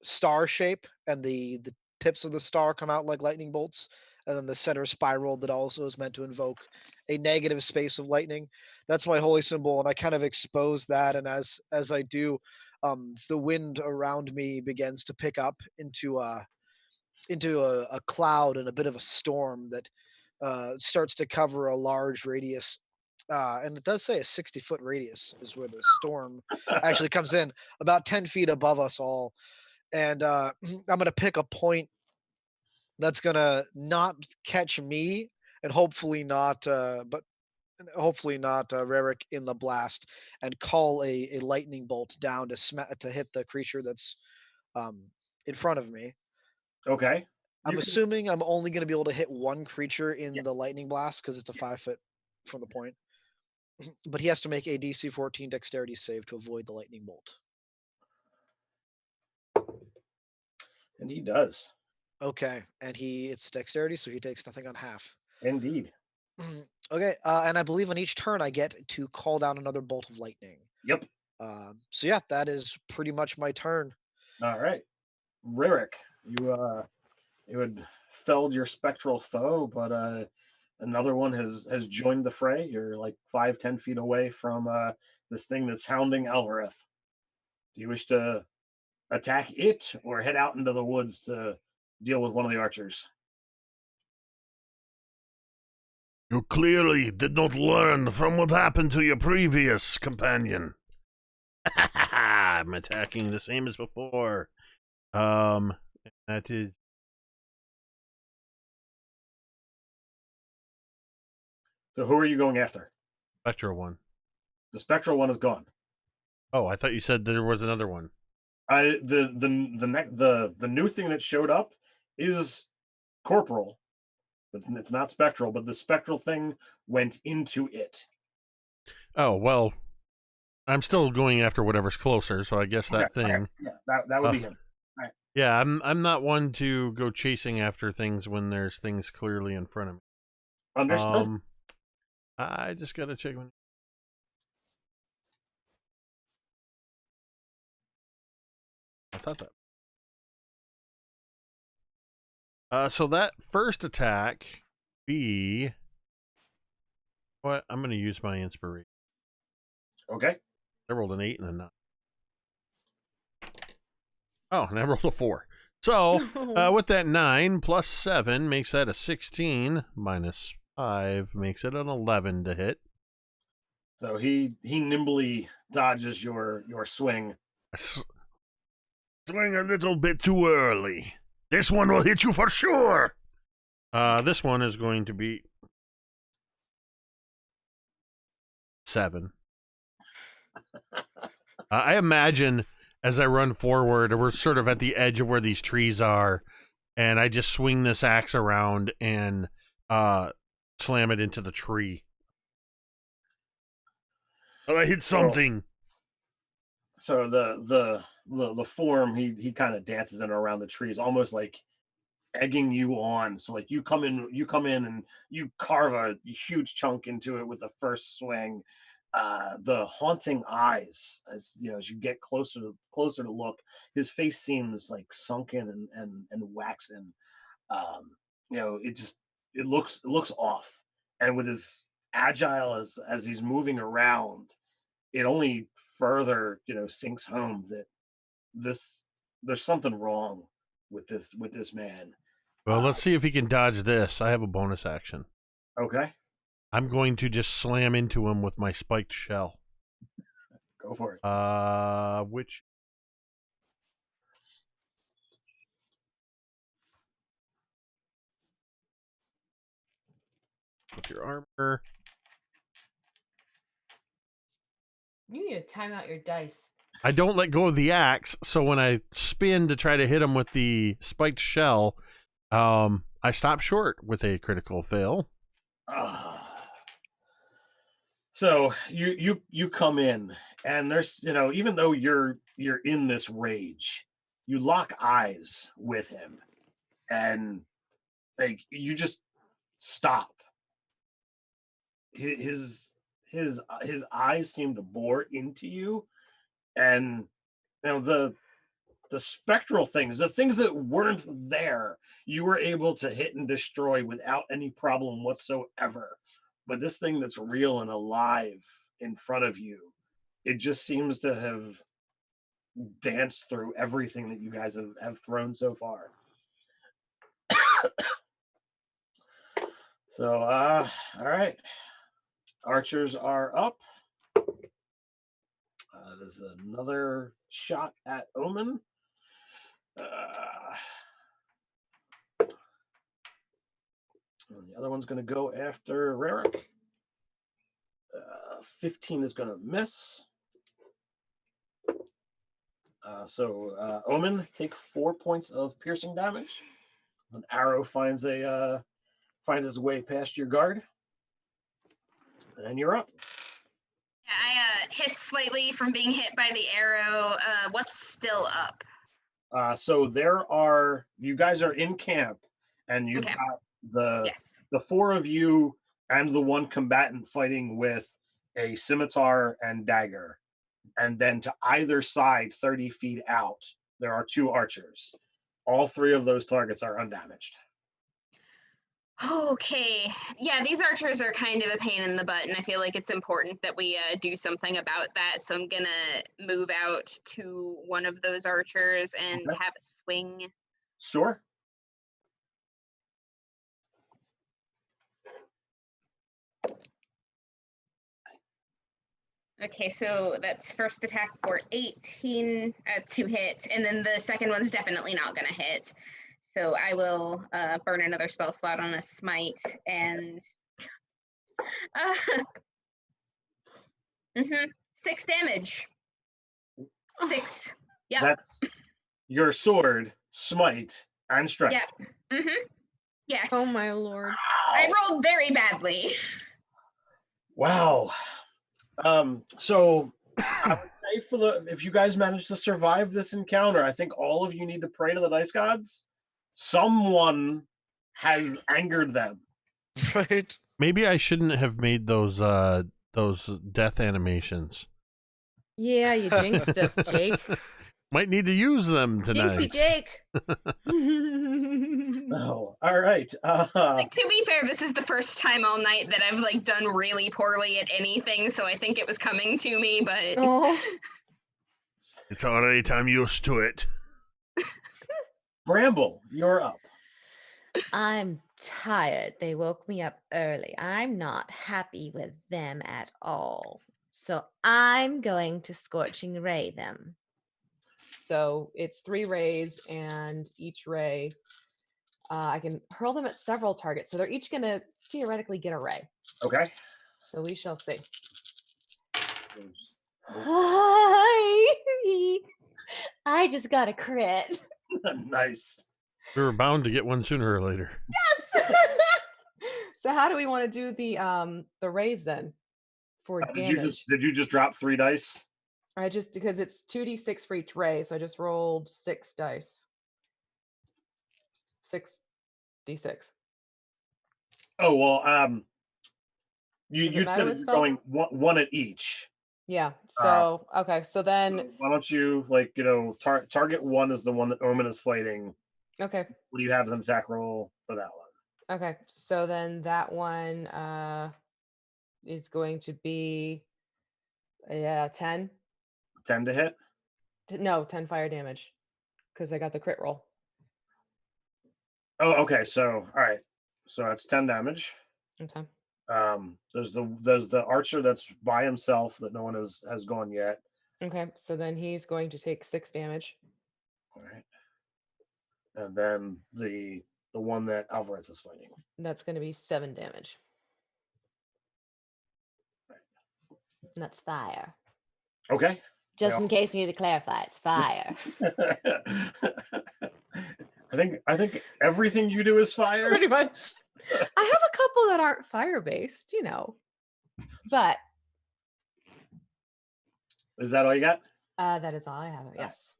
star shape, and the tips of the star come out like lightning bolts, and then the center spiral that also is meant to invoke a negative space of lightning. That's my holy symbol, and I kind of expose that, and as I do, the wind around me begins to pick up into a cloud and a bit of a storm that starts to cover a large radius. And it does say a 60-foot radius is where the storm actually comes in, about 10 feet above us all. And I'm going to pick a point that's going to not catch me, and hopefully not, Rarick in the blast, and call a lightning bolt down to hit the creature that's in front of me. Okay. I'm assuming I'm only going to be able to hit one creature in the lightning blast because it's a 5 foot from the point. But he has to make a DC 14 dexterity save to avoid the lightning bolt. And he does. Okay, and it's dexterity, so he takes nothing on half. Indeed. Okay, and I believe on each turn I get to call down another bolt of lightning. Yep. So yeah, that is pretty much my turn. All right. Ririk, you had felled your spectral foe, but another one has joined the fray. You're like 5-10 feet away from this thing that's hounding Alvareth. Do you wish to attack it or head out into the woods to deal with one of the archers? You clearly did not learn from what happened to your previous companion. I'm attacking the same as before. That is. So who are you going after? Spectral one. The spectral one is gone. Oh, I thought you said there was another one. The new thing that showed up is corporal, but it's not spectral. But the spectral thing went into it. Oh well, I'm still going after whatever's closer. So I guess that thing. Right. Yeah, that would be him. Right. Yeah, I'm not one to go chasing after things when there's things clearly in front of me. Understood. I just gotta check. I thought that. So that first attack be what? I'm gonna use my inspiration. Okay. I rolled an 8 and a 9. Oh, and I rolled a 4. So with that 9 plus 7 makes that a 16 minus 5 makes it an 11 to hit. So he nimbly dodges your swing. Swing a little bit too early. This one will hit you for sure. This one is going to be 7. I imagine as I run forward, we're sort of at the edge of where these trees are, and I just swing this axe around and slam it into the tree. Oh, I hit something. So the form he kind of dances in around the trees, almost like egging you on. So like you come in and you carve a huge chunk into it with the first swing. The haunting eyes, as you know, as you get closer to look, his face seems like sunken and waxen. It looks off, and with as agile as he's moving around, it only further sinks home that there's something wrong with this man. Well, let's see if he can dodge this. I have a bonus action. Okay, I'm going to just slam into him with my spiked shell. go for it. Which with your armor. You need to time out your dice. I don't let go of the axe, so when I spin to try to hit him with the spiked shell, I stop short with a critical fail. So you come in, and there's even though you're in this rage, you lock eyes with him, and like you just stop. His eyes seem to bore into you, and the spectral things, the things that weren't there, you were able to hit and destroy without any problem whatsoever. But this thing that's real and alive in front of you, it just seems to have danced through everything that you guys have thrown so far. So, all right. Archers are up. There's another shot at Omen. And the other one's going to go after Rarik. 15 is going to miss. So Omen, take 4 points of piercing damage. An arrow finds its way past your guard. And you're up. I hiss slightly from being hit by the arrow. What's still up? So you guys are in camp, and you've Okay. got Yes. the four of you and the one combatant fighting with a scimitar and dagger. And then to either side, 30 feet out, there are two archers. All three of those targets are undamaged. Okay. Yeah, these archers are kind of a pain in the butt, and I feel like it's important that we do something about that. So I'm gonna move out to one of those archers and Okay. have a swing. Sure. Okay, so that's first attack for 18 to hit, and then the second one's definitely not gonna hit. So I will burn another spell slot on a smite and 6 damage. 6. Yeah. That's your sword, smite, and strength. Yeah. Yes. Oh my lord. I rolled very badly. Wow. So I would say if you guys manage to survive this encounter, I think all of you need to pray to the dice gods. Someone has angered them. Right. Maybe I shouldn't have made those death animations. Yeah, you jinxed us, Jake. Might need to use them tonight. Jinxie Jake. Oh, all right. Like, to be fair, this is the first time all night that I've like done really poorly at anything, so I think it was coming to me, but Oh. It's all right. I'm used to it. Bramble, you're up. I'm tired. They woke me up early. I'm not happy with them at all. So I'm going to Scorching Ray them. So it's 3 rays, and each ray, I can hurl them at several targets. So they're each going to theoretically get a ray. Okay. So we shall see. I just got a crit. Nice. We were bound to get one sooner or later. Yes. So how do we want to do the raise then for damage? Did you just drop 3 dice? I just, because it's 2d6 for each ray, so I just rolled 6 dice. 6d6. Oh well, you Does it matter said with you're spells? going one at each. Yeah. So okay. So then Why don't you target 1 is the one that Omen is fighting. okay. What do you have as an attack roll for that one? Okay. So then that one is going to be 10. 10 to hit. No, 10 fire damage because I got the crit roll. Oh, okay. So all right. So that's 10 damage. Okay. There's the archer that's by himself that no one has gone yet. Okay. So then he's going to take 6 damage. All right. And then the one that Alvarez is fighting. That's going to be 7 damage. And that's fire. Okay. Just in case we need to clarify, it's fire. I think everything you do is fire. Pretty much. I have a couple that aren't fire based, but Is that all you got? that is all I have. Yes.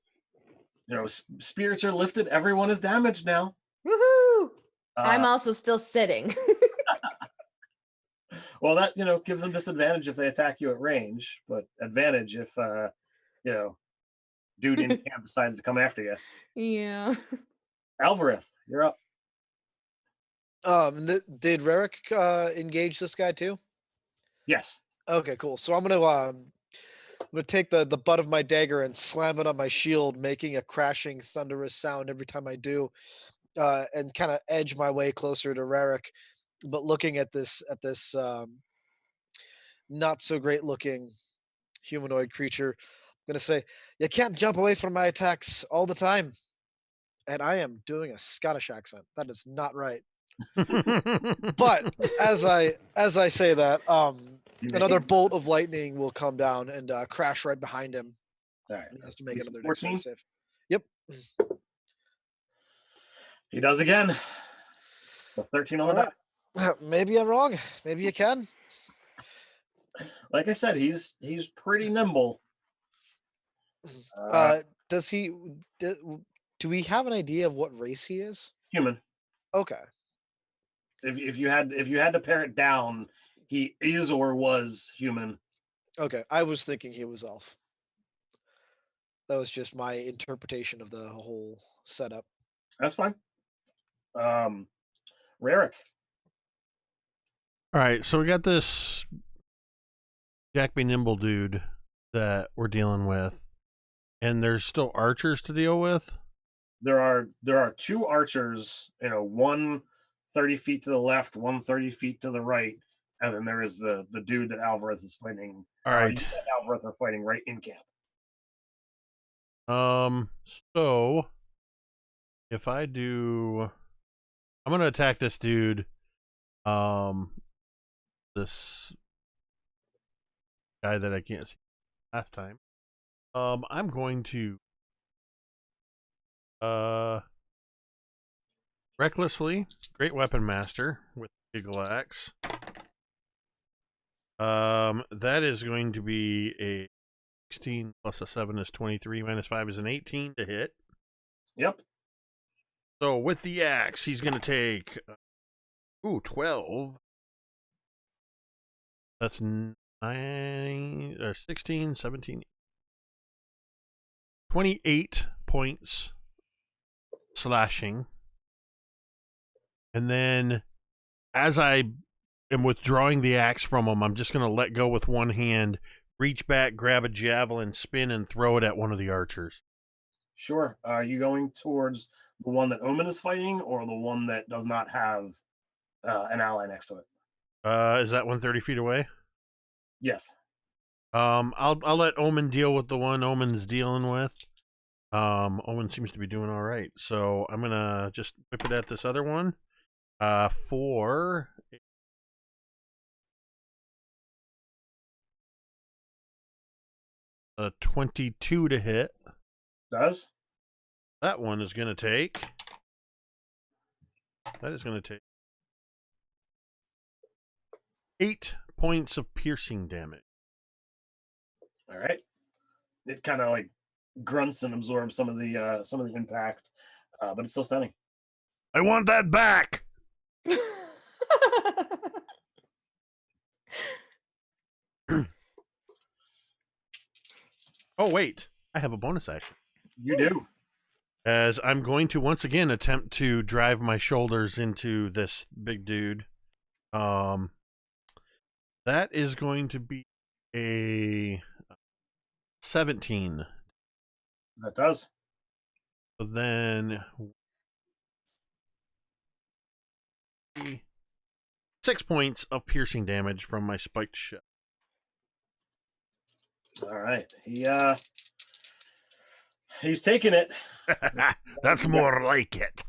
Spirits are lifted. Everyone is damaged now. Woohoo! I'm also still sitting. Well, that gives them disadvantage if they attack you at range, but advantage if dude in camp decides to come after you. Yeah. Alvarez, you're up. Did Rarick engage this guy too? Yes. Okay, cool. So I'm gonna take the butt of my dagger and slam it on my shield, making a crashing, thunderous sound every time I do, and kind of edge my way closer to Rarick, but looking at this not so great looking humanoid creature. I'm gonna say, you can't jump away from my attacks all the time. And I am doing a Scottish accent. That is not right. But as I say that, another bolt of lightning will come down and crash right behind him. All right. He has to make another 14 dexterity save. Yep. He does again. The 13 on the die. Maybe I'm wrong. Maybe you can. Like I said, he's pretty nimble. Does he? Do we have an idea of what race he is? Human. Okay. If you had to pare it down, he is or was human. Okay. I was thinking he was elf. That was just my interpretation of the whole setup. That's fine. Rarick. All right, so we got this Jack Be Nimble dude that we're dealing with, and there's still archers to deal with. There are 2 archers, one 30 feet to the left, one 30 feet to the right, and then there is the dude that Alvarez is fighting. All right. You and Alvarez are fighting right in camp. So if I do, I'm gonna attack this dude. This guy that I can't see last time. I'm going to recklessly, great weapon master with Eagle Axe. That is going to be a 16 plus a 7 is 23 minus 5 is an 18 to hit. Yep. So with the axe, he's going to take 12. That's 9 or 16, 17, 28 points slashing. And then as I am withdrawing the axe from him, I'm just going to let go with one hand, reach back, grab a javelin, spin, and throw it at one of the archers. Sure. Are you going towards the one that Omen is fighting, or the one that does not have an ally next to it? Is that one 30 feet away? Yes. I'll let Omen deal with the one Omen's dealing with. Omen seems to be doing all right, so I'm gonna just whip it at this other one. For a 22 to hit. Does? That one is gonna take. That is gonna take 8 points of piercing damage. All right. It kind of like grunts and absorbs some of the impact, but it's still stunning. I want that back. Oh wait, I have a bonus action. You do. As I'm going to once again attempt to drive my shoulders into this big dude. That is going to be a 17. That does. So then 6 points of piercing damage from my spiked shot. All right. He's taking it. That's more like it.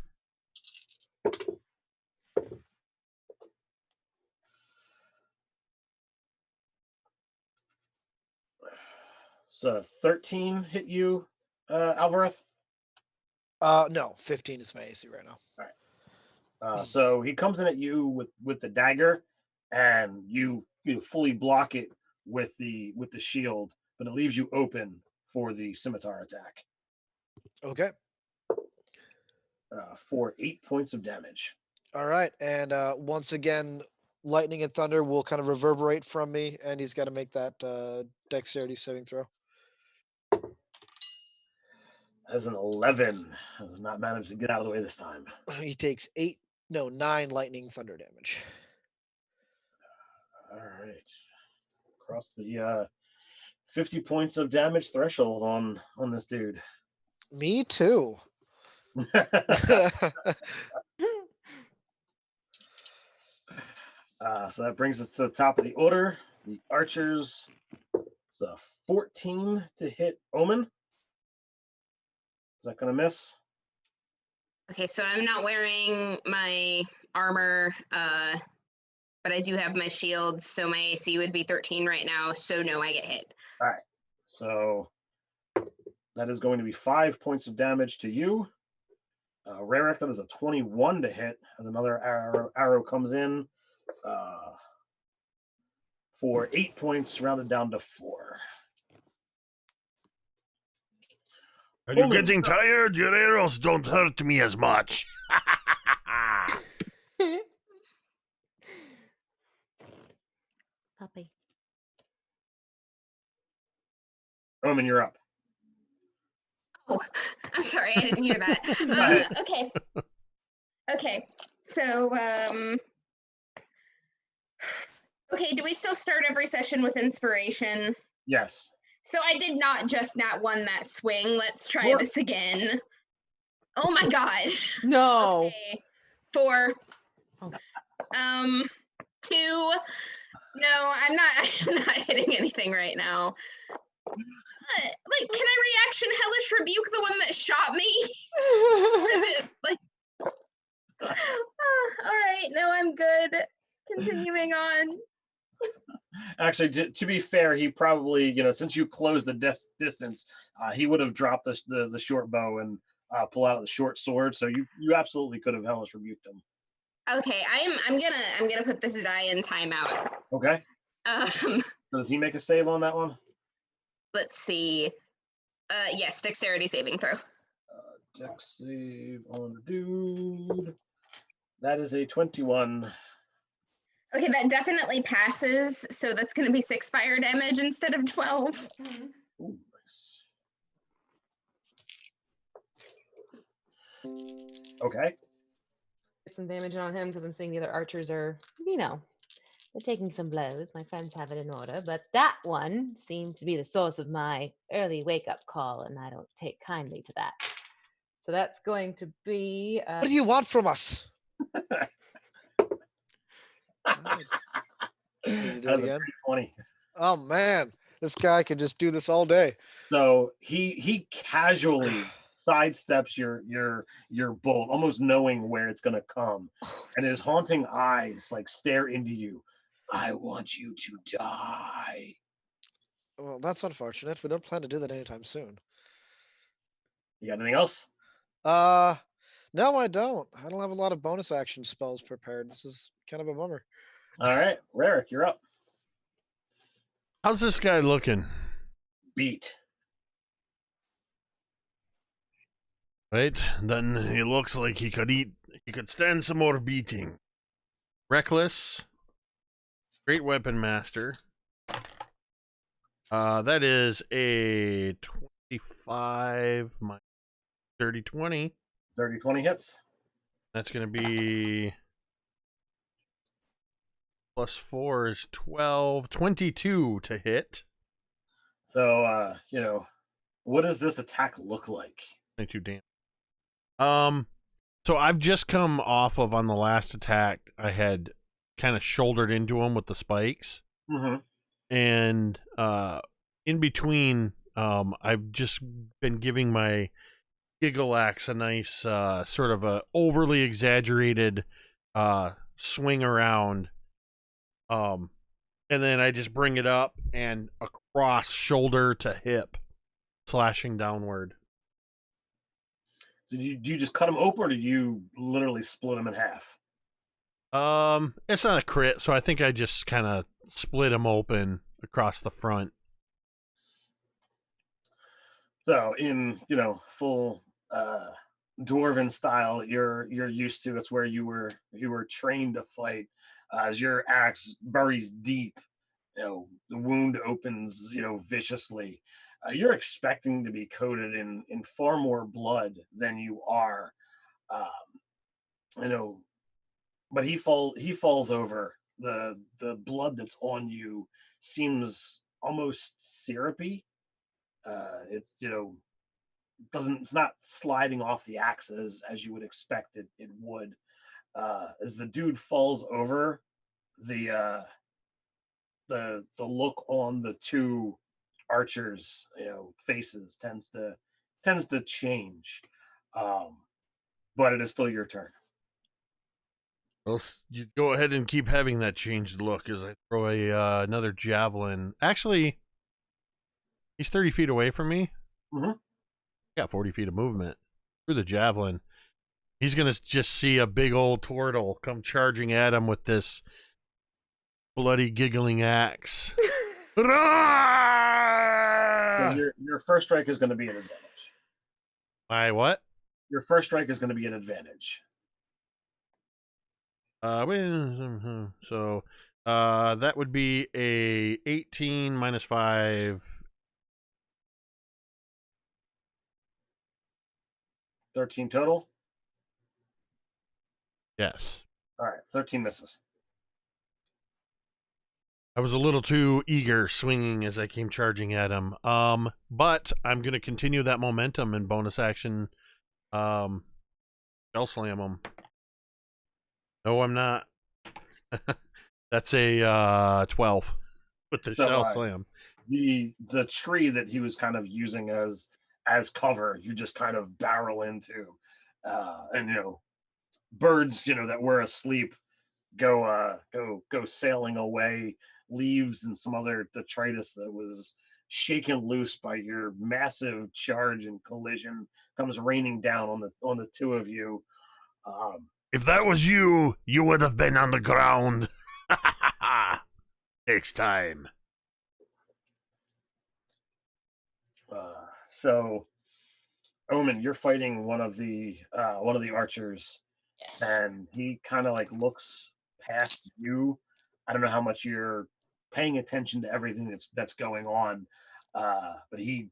So 13 hit you, Alvarez? No, 15 is my AC right now. All right. So he comes in at you with the dagger, and you fully block it with the shield, but it leaves you open for the scimitar attack. Okay. For 8 points of damage. All right. And once again, lightning and thunder will kind of reverberate from me, and he's got to make that dexterity saving throw. As an 11, does not manage to get out of the way this time. He takes 9 lightning thunder damage. All right. Across the 50 points of damage threshold on this dude. Me too. So that brings us to the top of the order. The archers. It's a 14 to hit Omen. Is that going to miss? Okay, so I'm not wearing my armor, but I do have my shield, so my AC would be 13 right now, so no, I get hit. All right. So that is going to be 5 points of damage to you. Rarick, that is a 21 to hit, as another arrow comes in for 8 points, rounded down to 4. Are you Pullman, getting tired? Your arrows don't hurt me as much. Puppy. Omen, you're up. Oh, I'm sorry, I didn't hear that. ahead. Okay. Okay. So, okay, do we still start every session with inspiration? Yes. So I did not just not won that swing. Let's try Sure. this again. Oh my god. No. Okay. 4. Oh. 2. No, I'm not hitting anything right now. Like, can I reaction hellish rebuke the one that shot me? Or is it like all right, no, I'm good. Continuing on. Actually, to be fair, he probably, since you closed the distance, he would have dropped the short bow and pull out the short sword. So you absolutely could have hellish rebuked him. Okay, I'm gonna put this die in timeout. Okay. Um, Does he make a save on that one? let's see. Yes, dexterity saving throw. Dex save on the dude. That is a 21. Okay, that definitely passes. So that's gonna be 6 fire damage instead of 12. Ooh, nice. Okay. Get some damage on him because I'm seeing the other archers are, they're taking some blows. My friends have it in order, but that one seems to be the source of my early wake-up call, and I don't take kindly to that. So that's going to be... What do you want from us? Need to do it again? 20. Oh man, this guy could just do this all day. So he casually sidesteps your bolt, almost knowing where it's gonna come, and his haunting eyes like stare into you. I want you to die. Well, that's unfortunate. We don't plan to do that anytime soon. You got anything else? No, I don't. I don't have a lot of bonus action spells prepared. This is kind of a bummer. All right, Rarick, you're up. How's this guy looking? Beat. Right? Then he looks like he could stand some more beating. Reckless. Great weapon master. That is a 25 minus 30-20. 30-20 hits. That's going to be +4 is 12, 22 to hit. So what does this attack look like? 22 damage. So I've just come off of, on the last attack, I had kind of shouldered into him with the spikes. Mm-hmm. And in between, I've just been giving my giggle axe a nice sort of a overly exaggerated swing around. And then I just bring it up and across shoulder to hip, slashing downward. So do you just cut him open, or do you literally split him in half? It's not a crit, so I think I just kind of split him open across the front. So in full dwarven style, you're used to. It's where you were trained to fight. As your axe buries deep, the wound opens viciously. You're expecting to be coated in far more blood than you are. But he falls over. The blood that's on you seems almost syrupy. It's not sliding off the axe as you would expect it would. As the dude falls over, the look on the two archers faces tends to change. But it is still your turn. Well, you go ahead and keep having that changed look as I throw another javelin. Actually, he's 30 feet away from me. Mm-hmm. Got 40 feet of movement through the javelin. He's going to just see a big old turtle come charging at him with this bloody giggling axe. So your first strike is going to be an advantage. My what? Your first strike is going to be an advantage. So that would be a 18 minus 5. 13 total. Yes. All right, 13 misses. I was a little too eager swinging as I came charging at him. But I'm going to continue that momentum and bonus action shell slam him. No, I'm not. That's a 12 with the shell slam. The tree that he was kind of using as cover, you just kind of barrel into, and birds that were asleep go sailing away. Leaves and some other detritus that was shaken loose by your massive charge and collision comes raining down on the two of you. If that was you, you would have been on the ground. Next time. So, Omen, you're fighting one of the archers, Yes. and he kind of like looks past you. I don't know how much you're paying attention to everything that's going on, but he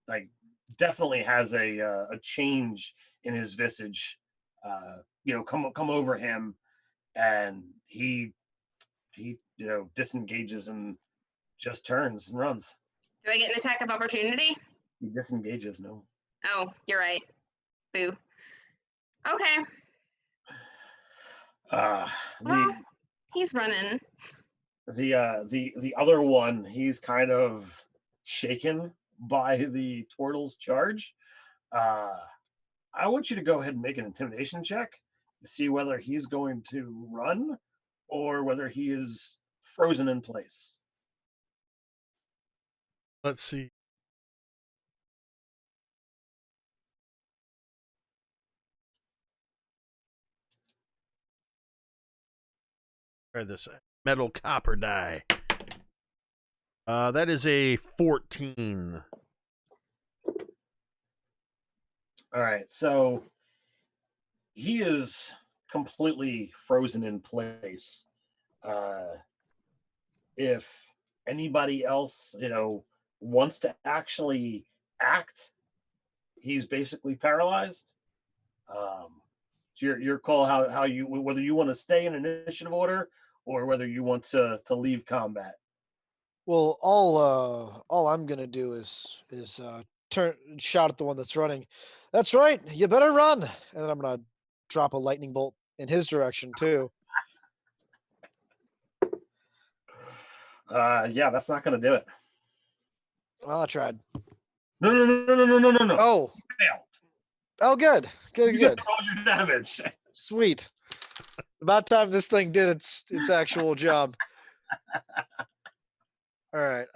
like definitely has a change in his visage. Come over him, and he disengages and just turns and runs. Do I get an attack of opportunity? He disengages. No. Oh, you're right. Boo. Okay. Well, he's running. The other one, he's kind of shaken by the turtle's charge. I want you to go ahead and make an intimidation check to see whether he's going to run or whether he is frozen in place. Let's see. Try this metal copper die. That is a 14. All right, so he is completely frozen in place. If anybody else, wants to actually act, he's basically paralyzed. It's your call how you whether you want to stay in initiative order or whether you want to leave combat. Well, all I'm gonna do is turn shot at the one that's running. That's right. You better run, and then I'm gonna drop a lightning bolt in his direction too. Yeah, that's not going to do it. Well, I tried. No. Oh, Fail. oh, good. You get all your damage. Sweet. About time this thing did its actual job. All right.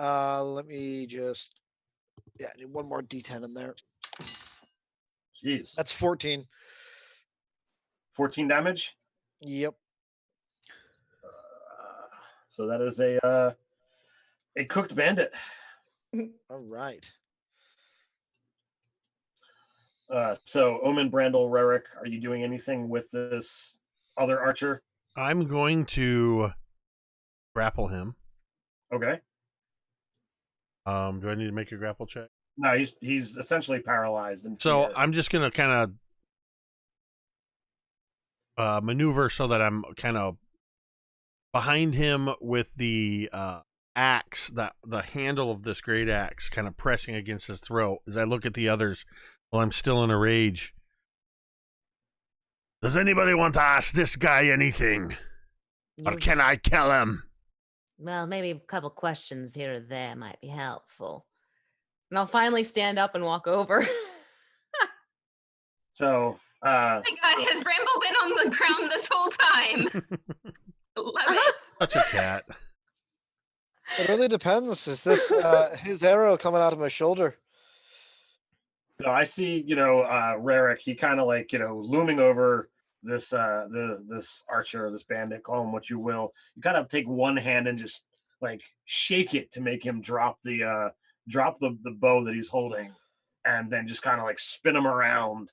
Let me just I need one more D10 in there. Jeez. That's 14. 14 damage. Yep. So that is a cooked bandit. All right. So Omen, Brandel, Rerick, are you doing anything with this other archer? I'm going to grapple him. Okay. Do I need to make a grapple check? No, he's essentially paralyzed. So I'm just gonna kind of maneuver so that I'm kind of behind him with the axe, the handle of this great axe, kind of pressing against his throat as I look at the others while I'm still in a rage. Does anybody want to ask this guy anything, or can I kill him? Well, maybe a couple questions here or there might be helpful. And I'll finally stand up and walk over. So, Oh my God, has Rambo been on the ground this whole time? Love it. Such a cat. It really depends. Is this his arrow coming out of my shoulder? so I see, Rerick, he kind of like, looming over this this archer, this bandit, call him what you will. You kind of take one hand and just like shake it to make him drop the bow that he's holding. and then just kind of like spin him around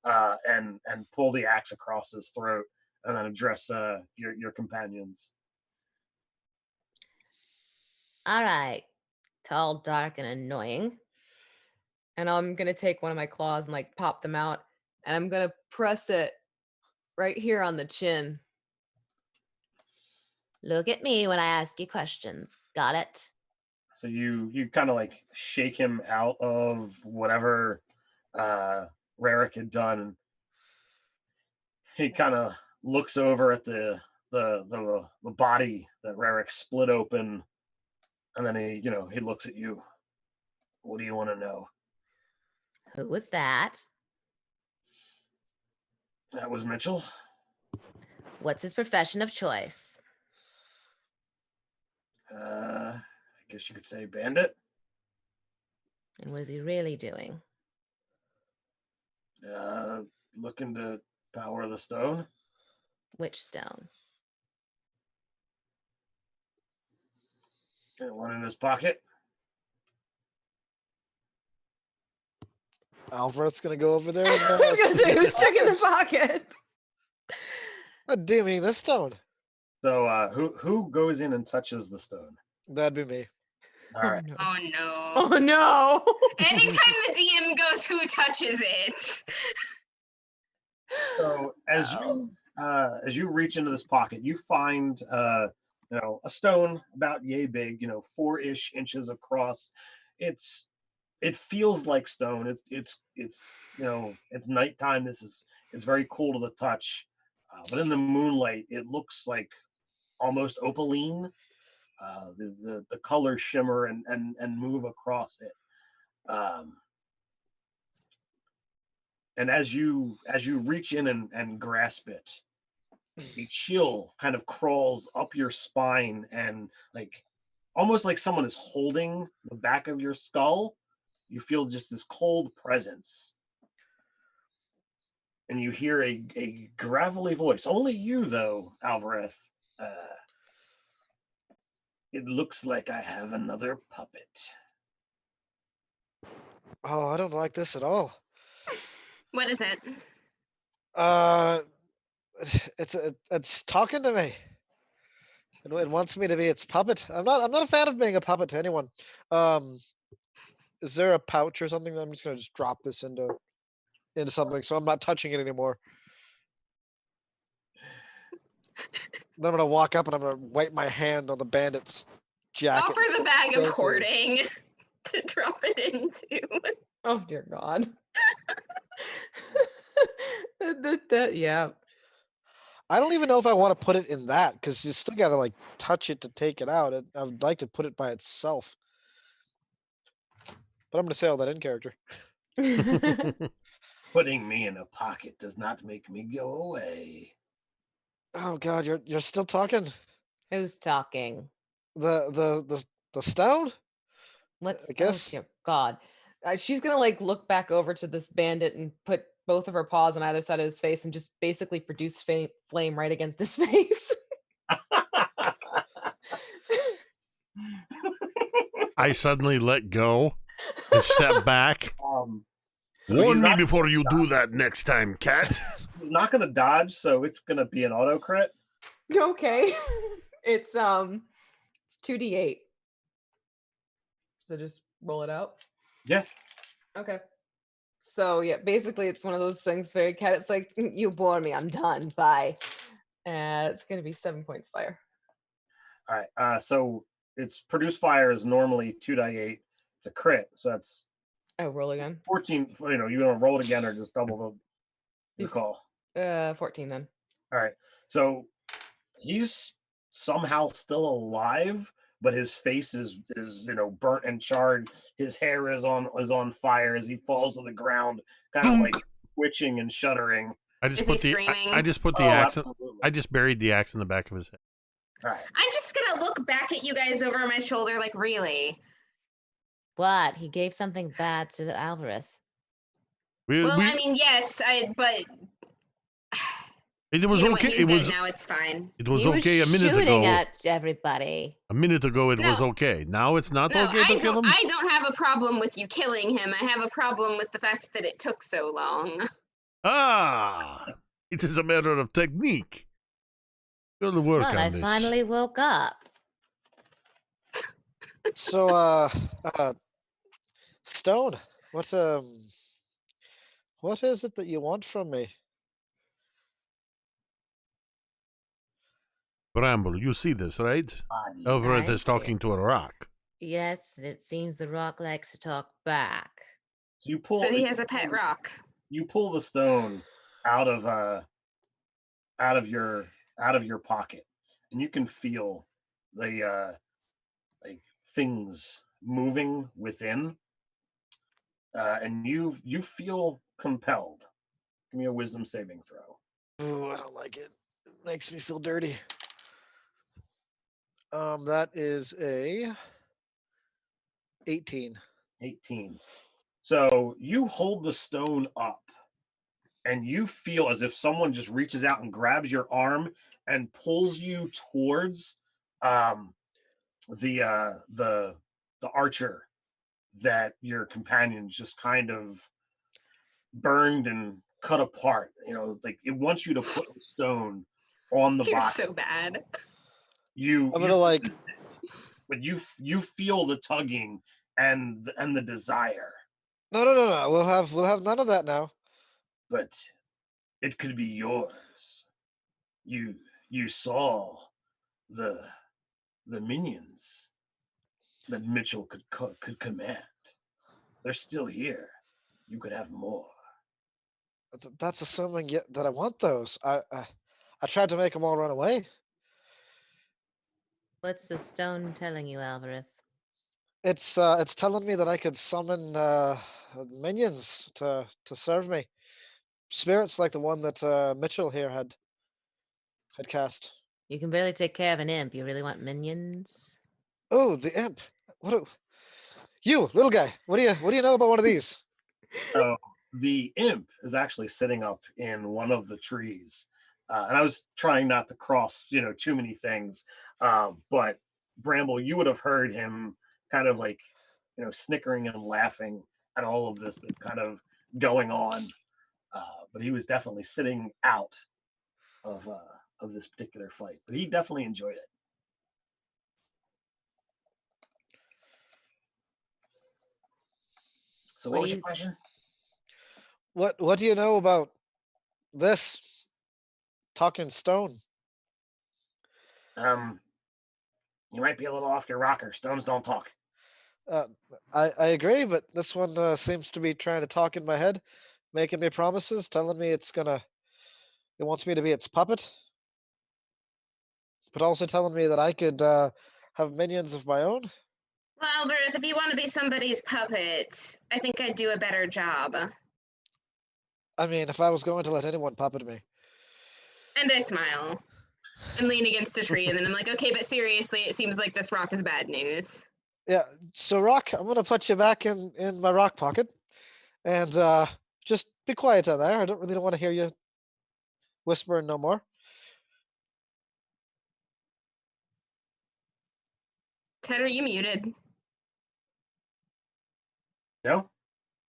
and pull the axe across his throat, and then address your companions. All right, tall, dark, and annoying. And I'm gonna take one of my claws and like pop them out, and I'm gonna press it right here on the chin. Look at me when I ask you questions. Got it? So you kind of like shake him out of whatever Rarick had done. He kind of looks over at the body that Rarick split open, and then he looks at you. What do you want to know? Who was that? That was Mitchell. What's his profession of choice? I guess you could say bandit. And what is he really doing? Looking to power the stone. Which stone? Got one in his pocket. Alfred's gonna go over there. I was gonna say, who's checking the pocket? Damn me, this stone. So who goes in and touches the stone? That'd be me. All right. No. Oh no. Oh no. Anytime the DM goes, who touches it? So as you reach into this pocket, you find a stone about yay big, 4-ish inches across. It feels like stone. It's it's nighttime. It's very cool to the touch, but in the moonlight, it looks like almost opaline. The colors shimmer and move across it. And as you reach in and grasp it, a chill kind of crawls up your spine, and like almost like someone is holding the back of your skull. You feel just this cold presence, and you hear a gravelly voice. Only you, though, Alvarez. It looks like I have another puppet. Oh, I don't like this at all. What is it? It's talking to me. It wants me to be its puppet. I'm not a fan of being a puppet to anyone. Is there a pouch or something? I'm just gonna drop this into something, so I'm not touching it anymore. Then I'm gonna walk up and I'm gonna wipe my hand on the bandit's jacket. Offer the bag of Filthy. hoarding to drop it into. Oh dear God. Yeah. I don't even know if I want to put it in that, because you still gotta like touch it to take it out. I would like to put it by itself, but I'm gonna say all that in character. Putting me in a pocket does not make me go away. Oh God, you're still talking. Who's talking? The stone. What's I guess- Oh dear God. She's gonna like look back over to this bandit and put both of her paws on either side of his face and just basically produce flame right against his face. I suddenly let go and step back. So Warn he's me not- before you do that next time, cat. He's not going to dodge, so it's going to be an auto crit. Okay. It's 2d8. So just roll it out. Yeah. Okay. So yeah, basically it's one of those things very cat. It's like, you bore me, I'm done. Bye. And it's gonna be 7 points fire. All right. So it's produce fire is normally 2d8. It's a crit, so that's Oh, roll again. 14. You gonna roll it again or just double the call? 14 then. All right. So he's somehow still alive, but his face is burnt and charred. His hair is on fire as he falls to the ground, kind of like twitching and shuddering. I just Is put he the screaming? I just put the Oh, axe. absolutely. I just buried the axe in the back of his head. All right. I'm just gonna look back at you guys over my shoulder, like, really? What? He gave something bad to Alvarez. Well, I mean, yes, but It was You know what okay. he It said, was now it's fine. it was He okay a minute shooting ago. at everybody. A minute ago, it was No. okay. Now it's not No, okay to kill him. I don't have a problem with you killing him. I have a problem with the fact that it took so long. Ah, it is a matter of technique. Go to work Well, on I this. finally woke up. So, Stone, what is it that you want from me? Bramble, you see this, right? Bodies. Everett I is see talking it. to a rock. Yes, it seems the rock likes to talk back. So you So pull. he has a pet rock. You pull the stone out of out of your pocket, and you can feel the like things moving within, and you feel compelled. Give me a wisdom saving throw. Ooh, I don't like it. It makes me feel dirty. That is a 18. 18. So you hold the stone up, and you feel as if someone just reaches out and grabs your arm and pulls you towards um, the archer that your companions just kind of burned and cut apart. You know, like it wants you to put the stone on the You're body. so bad. You, I'm you gonna like, but you feel the tugging and the desire, no. We'll have none of that now. but it could be yours. You you saw the the minions that Mitchell could command. They're still here. You could have more. That's assuming that I want those. I tried to make them all run away. What's the stone telling you, Alvarez? It's telling me that I could summon minions to serve me. Spirits like the one that Mitchell here had cast. You can barely take care of an imp. You really want minions? Oh, the imp. You little guy? What do you know about one of these? So the imp is actually sitting up in one of the trees, and I was trying not to cross, too many things. But Bramble, you would have heard him kind of like, snickering and laughing at all of this that's kind of going on. But he was definitely sitting out of this particular fight, but he definitely enjoyed it. So what What was do your you question? What do you know about this talking stone? Um, you might be a little off your rocker. Stones don't talk. Uh, I agree, but this one seems to be trying to talk in my head, making me promises, telling me it wants me to be its puppet, but also telling me that I could have minions of my own. Well, Alvarez, if you want to be somebody's puppet, I think I'd do a better job. I mean, if I was going to let anyone puppet me, And I smile and lean against a tree, and then I'm like, okay, but seriously, it seems like this rock is bad news. yeah. So, Rock, I'm gonna put you back in my rock pocket, and just be quiet down there. I don't really want to hear you whispering no more. Ted, are you muted? No?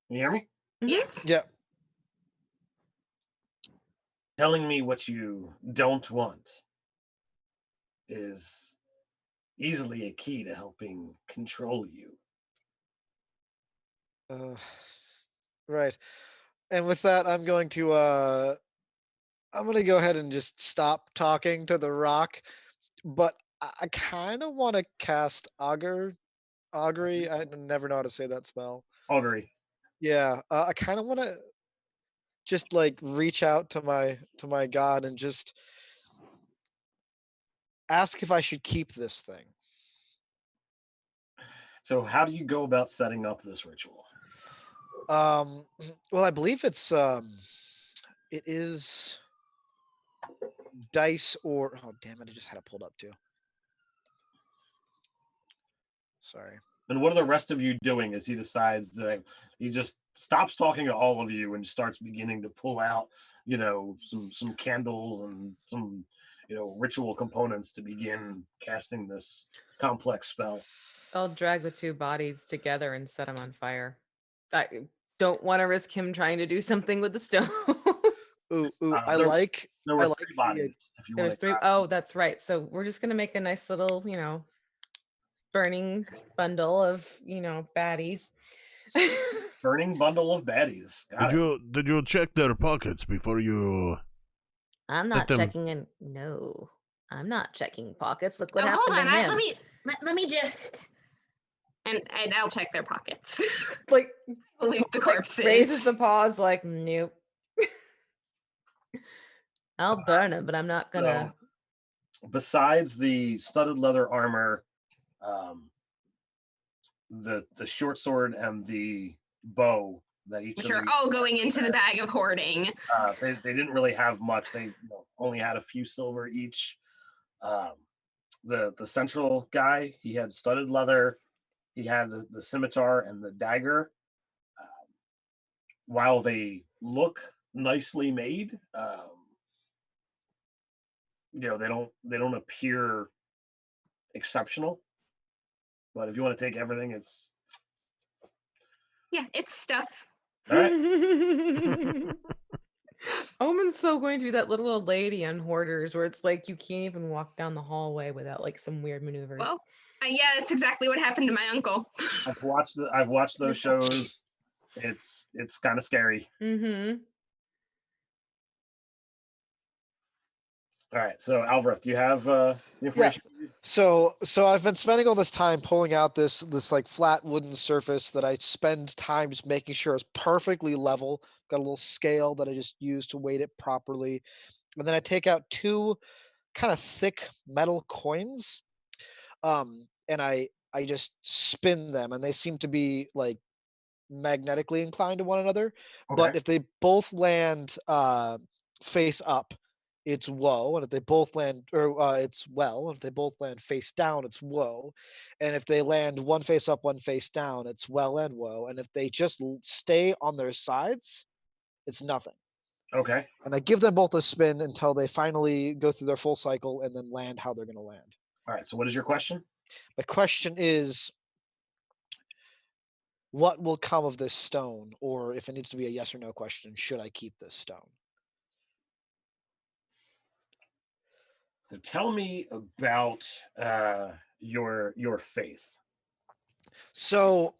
Can you hear me? Yes. Yeah. Telling me what you don't want is easily a key to helping control you. Right. And with that, I'm gonna go ahead and just stop talking to the rock, but I kind of want to cast augury. I never know how to say that spell. Augury. Yeah, I kind of want to just like reach out to my god and just ask if I should keep this thing. So how do you go about setting up this ritual? Um, well, I believe it is dice or oh damn it, I just had it pulled up too. Sorry. And what are the rest of you doing as he decides that he just stops talking to all of you and starts beginning to pull out, some candles and some, ritual components to begin casting this complex spell? I'll drag the two bodies together and set them on fire. I don't want to risk him trying to do something with the stone. Ooh, I There, like there I were like three the bodies, if you want There's to. three. Oh, that's right. So we're just gonna make a nice little, burning bundle of, baddies. Burning bundle of baddies. Got it. Did you check their pockets before you I'm let not them? checking in. No, I'm not checking pockets. Look what Oh, hold happened to on. him. Let me just. And I'll check their pockets. Like, Leave the corpses. raises the paws, like, nope. I'll burn him, but I'm not gonna. Besides the studded leather armor, the short sword and the bow that each Which of are them, all going into the bag of hoarding. they didn't really have much. They only had a few silver each. Um, the central guy, he had studded leather. He had the scimitar and the dagger. Um, while they look nicely made, they don't appear exceptional. But if you want to take everything, it's Yeah, it's stuff. all right. Omen's so going to be that little old lady on Hoarders where it's like you can't even walk down the hallway without like some weird maneuvers. Well, yeah, that's exactly what happened to my uncle. I've watched those shows. It's kind of scary. Mm-hmm. All right, so Alvarez, do you have the information? So I've been spending all this time pulling out this like flat wooden surface that I spend time just making sure is perfectly level. Got a little scale that I just use to weight it properly. And then I take out two kind of thick metal coins. And I just spin them, and they seem to be like magnetically inclined to one another. But Okay. if they both land face up, it's woe, and if they both land, or it's well, and if they both land face down, it's woe, and if they land one face up, one face down, it's well and woe, and if they just stay on their sides, it's nothing. Okay. And I give them both a spin until they finally go through their full cycle and then land how they're going to land. All right. So what is your question? My question is, what will come of this stone? Or if it needs to be a yes or no question, should I keep this stone? So tell me about your faith. So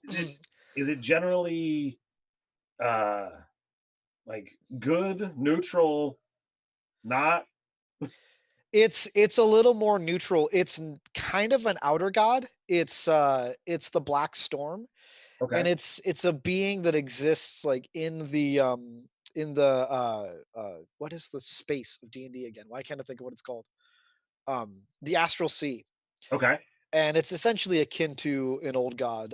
Is it generally like good, neutral, not? it's a little more neutral. It's kind of an outer god. It's the Black Storm, Okay. and it's a being that exists like in the what is the space of D&D again? Why can't I think of what it's called? The Astral Sea. Okay. And it's essentially akin to an old god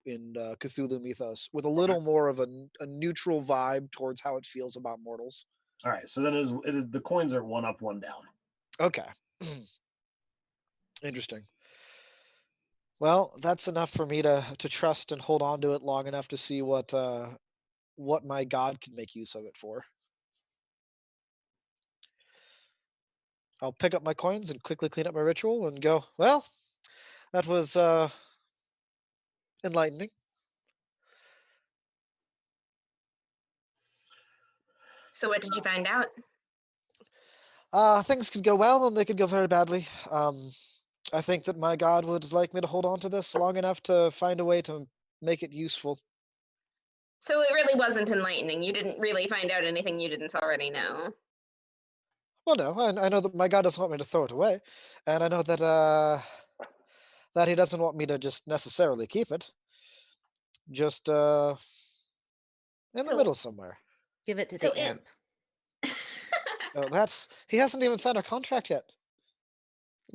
in Cthulhu mythos, with a little more of a neutral vibe towards how it feels about mortals. All right. So then the coins are one up, one down. Okay. Interesting. Well, that's enough for me to trust and hold on to it long enough to see what my god can make use of it for. I'll pick up my coins and quickly clean up my ritual and go, well, that was enlightening. So what did you find out? Things could go well and they could go very badly. I think that my god would like me to hold on to this long enough to find a way to make it useful. So it really wasn't enlightening. You didn't really find out anything you didn't already know. Well, no, I know that my god doesn't want me to throw it away, and I know that that he doesn't want me to just necessarily keep it. Just in the middle somewhere. Give it to So the imp. Oh, he hasn't even signed a contract yet.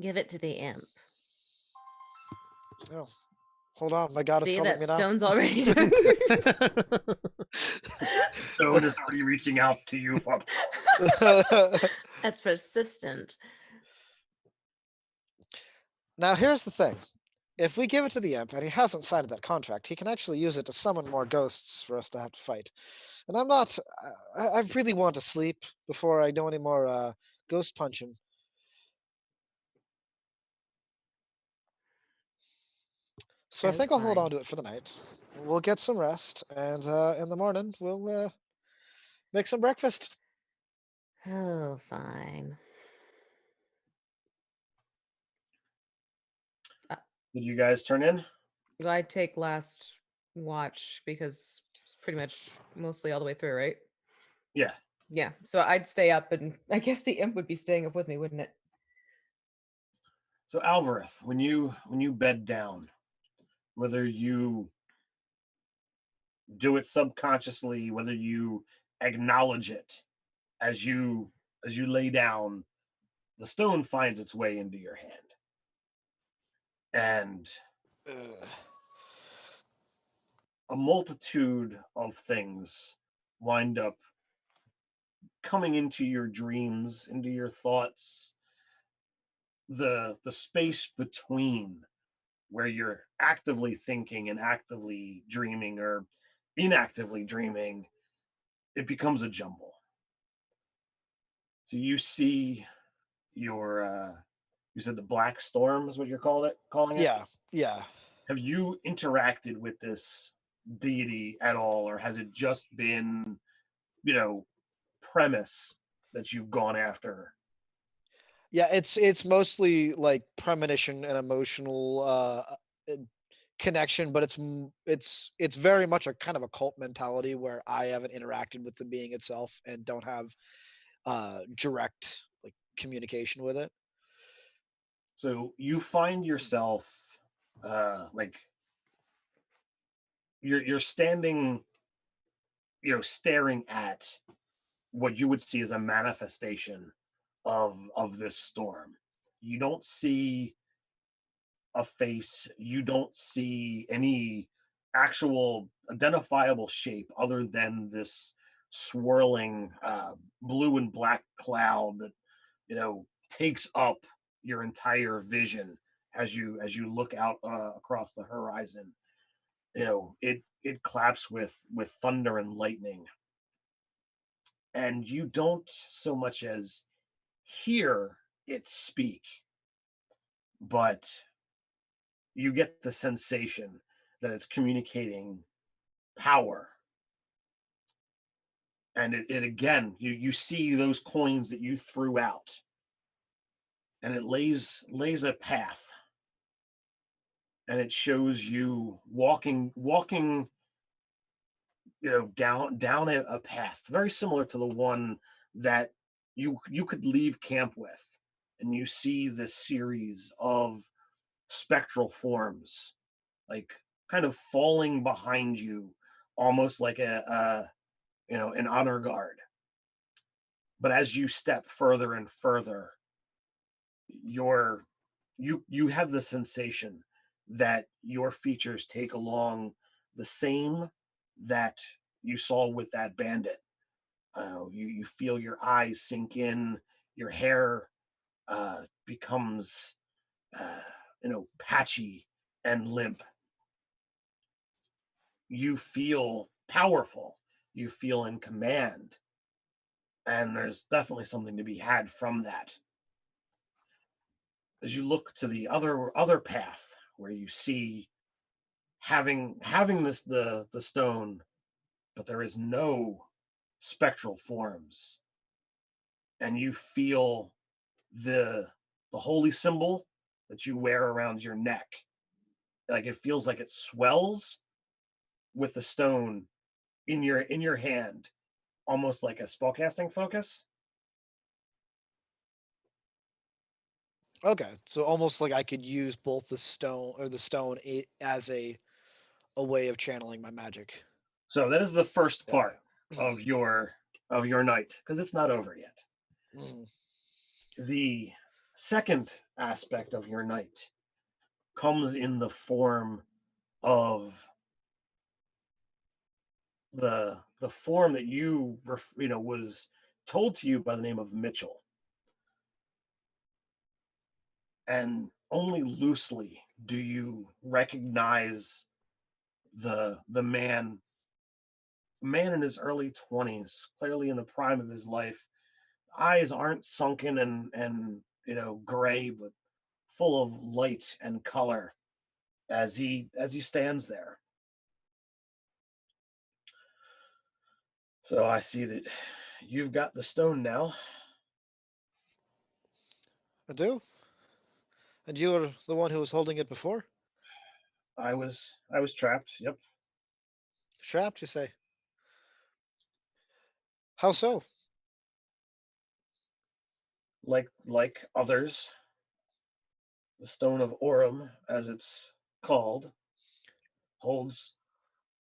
Give it to the imp. Oh, hold on, my god is See, calling that me now. stone's already done. Stone is already reaching out to you. That's persistent. Now, here's the thing. if we give it to the imp and he hasn't signed that contract, he can actually use it to summon more ghosts for us to have to fight. And I'm not. I really want to sleep before I do any more ghost punching. So I Oh, think I'll hold fine. on to it for the night. We'll get some rest, and in the morning we'll make some breakfast. Oh, fine. Did you guys turn in? I take last watch because it's pretty much mostly all the way through, right? Yeah. Yeah. So I'd stay up, and I guess the imp would be staying up with me, wouldn't it? So Alvarez, when you bed down, whether you do it subconsciously, whether you acknowledge it as you lay down, the stone finds its way into your hand. And Ugh. a multitude of things wind up coming into your dreams, into your thoughts, the space between where you're actively thinking and actively dreaming or inactively dreaming, it becomes a jumble. So you see your you said the black storm is what you're calling it. Yeah, yeah. Have you interacted with this deity at all, or has it just been, you know, premise that you've gone after? Yeah, it's mostly like premonition and emotional uh, connection, but it's very much a kind of a cult mentality where I haven't interacted with the being itself and don't have direct like communication with it. So you find yourself like you're standing, staring at what you would see as a manifestation of this storm. You don't see a face, you don't see any actual identifiable shape other than this swirling blue and black cloud that takes up your entire vision as you look out across the horizon. It claps with thunder and lightning, and you don't so much as hear it speak, but you get the sensation that it's communicating power. And it again, you see those coins that you threw out, and it lays a path, and it shows you walking down a path very similar to the one that you could leave camp with, and you see this series of spectral forms, like kind of falling behind you, almost like an honor guard. But as you step further and further, your you have the sensation that your features take along the same that you saw with that bandit. You feel your eyes sink in, your hair becomes uh, patchy and limp. You feel powerful, you feel in command, and there's definitely something to be had from that. As you look to the other path where you see having the stone, but there is no spectral forms, and you feel the the holy symbol that you wear around your neck, like it feels like it swells with the stone in your hand, almost like a spellcasting focus. Okay, so almost like I could use both the stone as a way of channeling my magic. So that is the first Yeah. part of your night, because it's not over yet. Mhm. The second aspect of your night comes in the form of the form that was told to you by the name of Mitchell, and only loosely Do you recognize the man in his early 20s, clearly in the prime of his life? Eyes aren't sunken and gray, but full of light and color as he stands there. So I see that you've got the stone now. I do. And you were the one who was holding it before? I was trapped. Yep. Trapped, you say? How so? Like others, the stone of Orem, as it's called, holds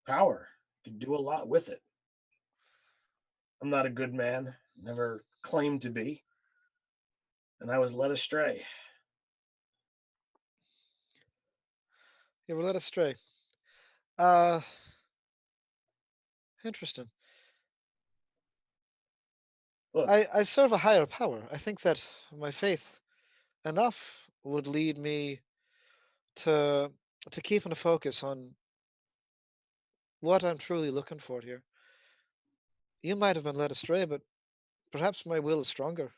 power. You can do a lot with it. I'm not a good man, never claimed to be, and I was led astray. You were led astray. Uh, Interesting. Look, I serve a higher power. I think that my faith enough would lead me to to keep in a focus on what I'm truly looking for here. You might have been led astray, but perhaps my will is stronger.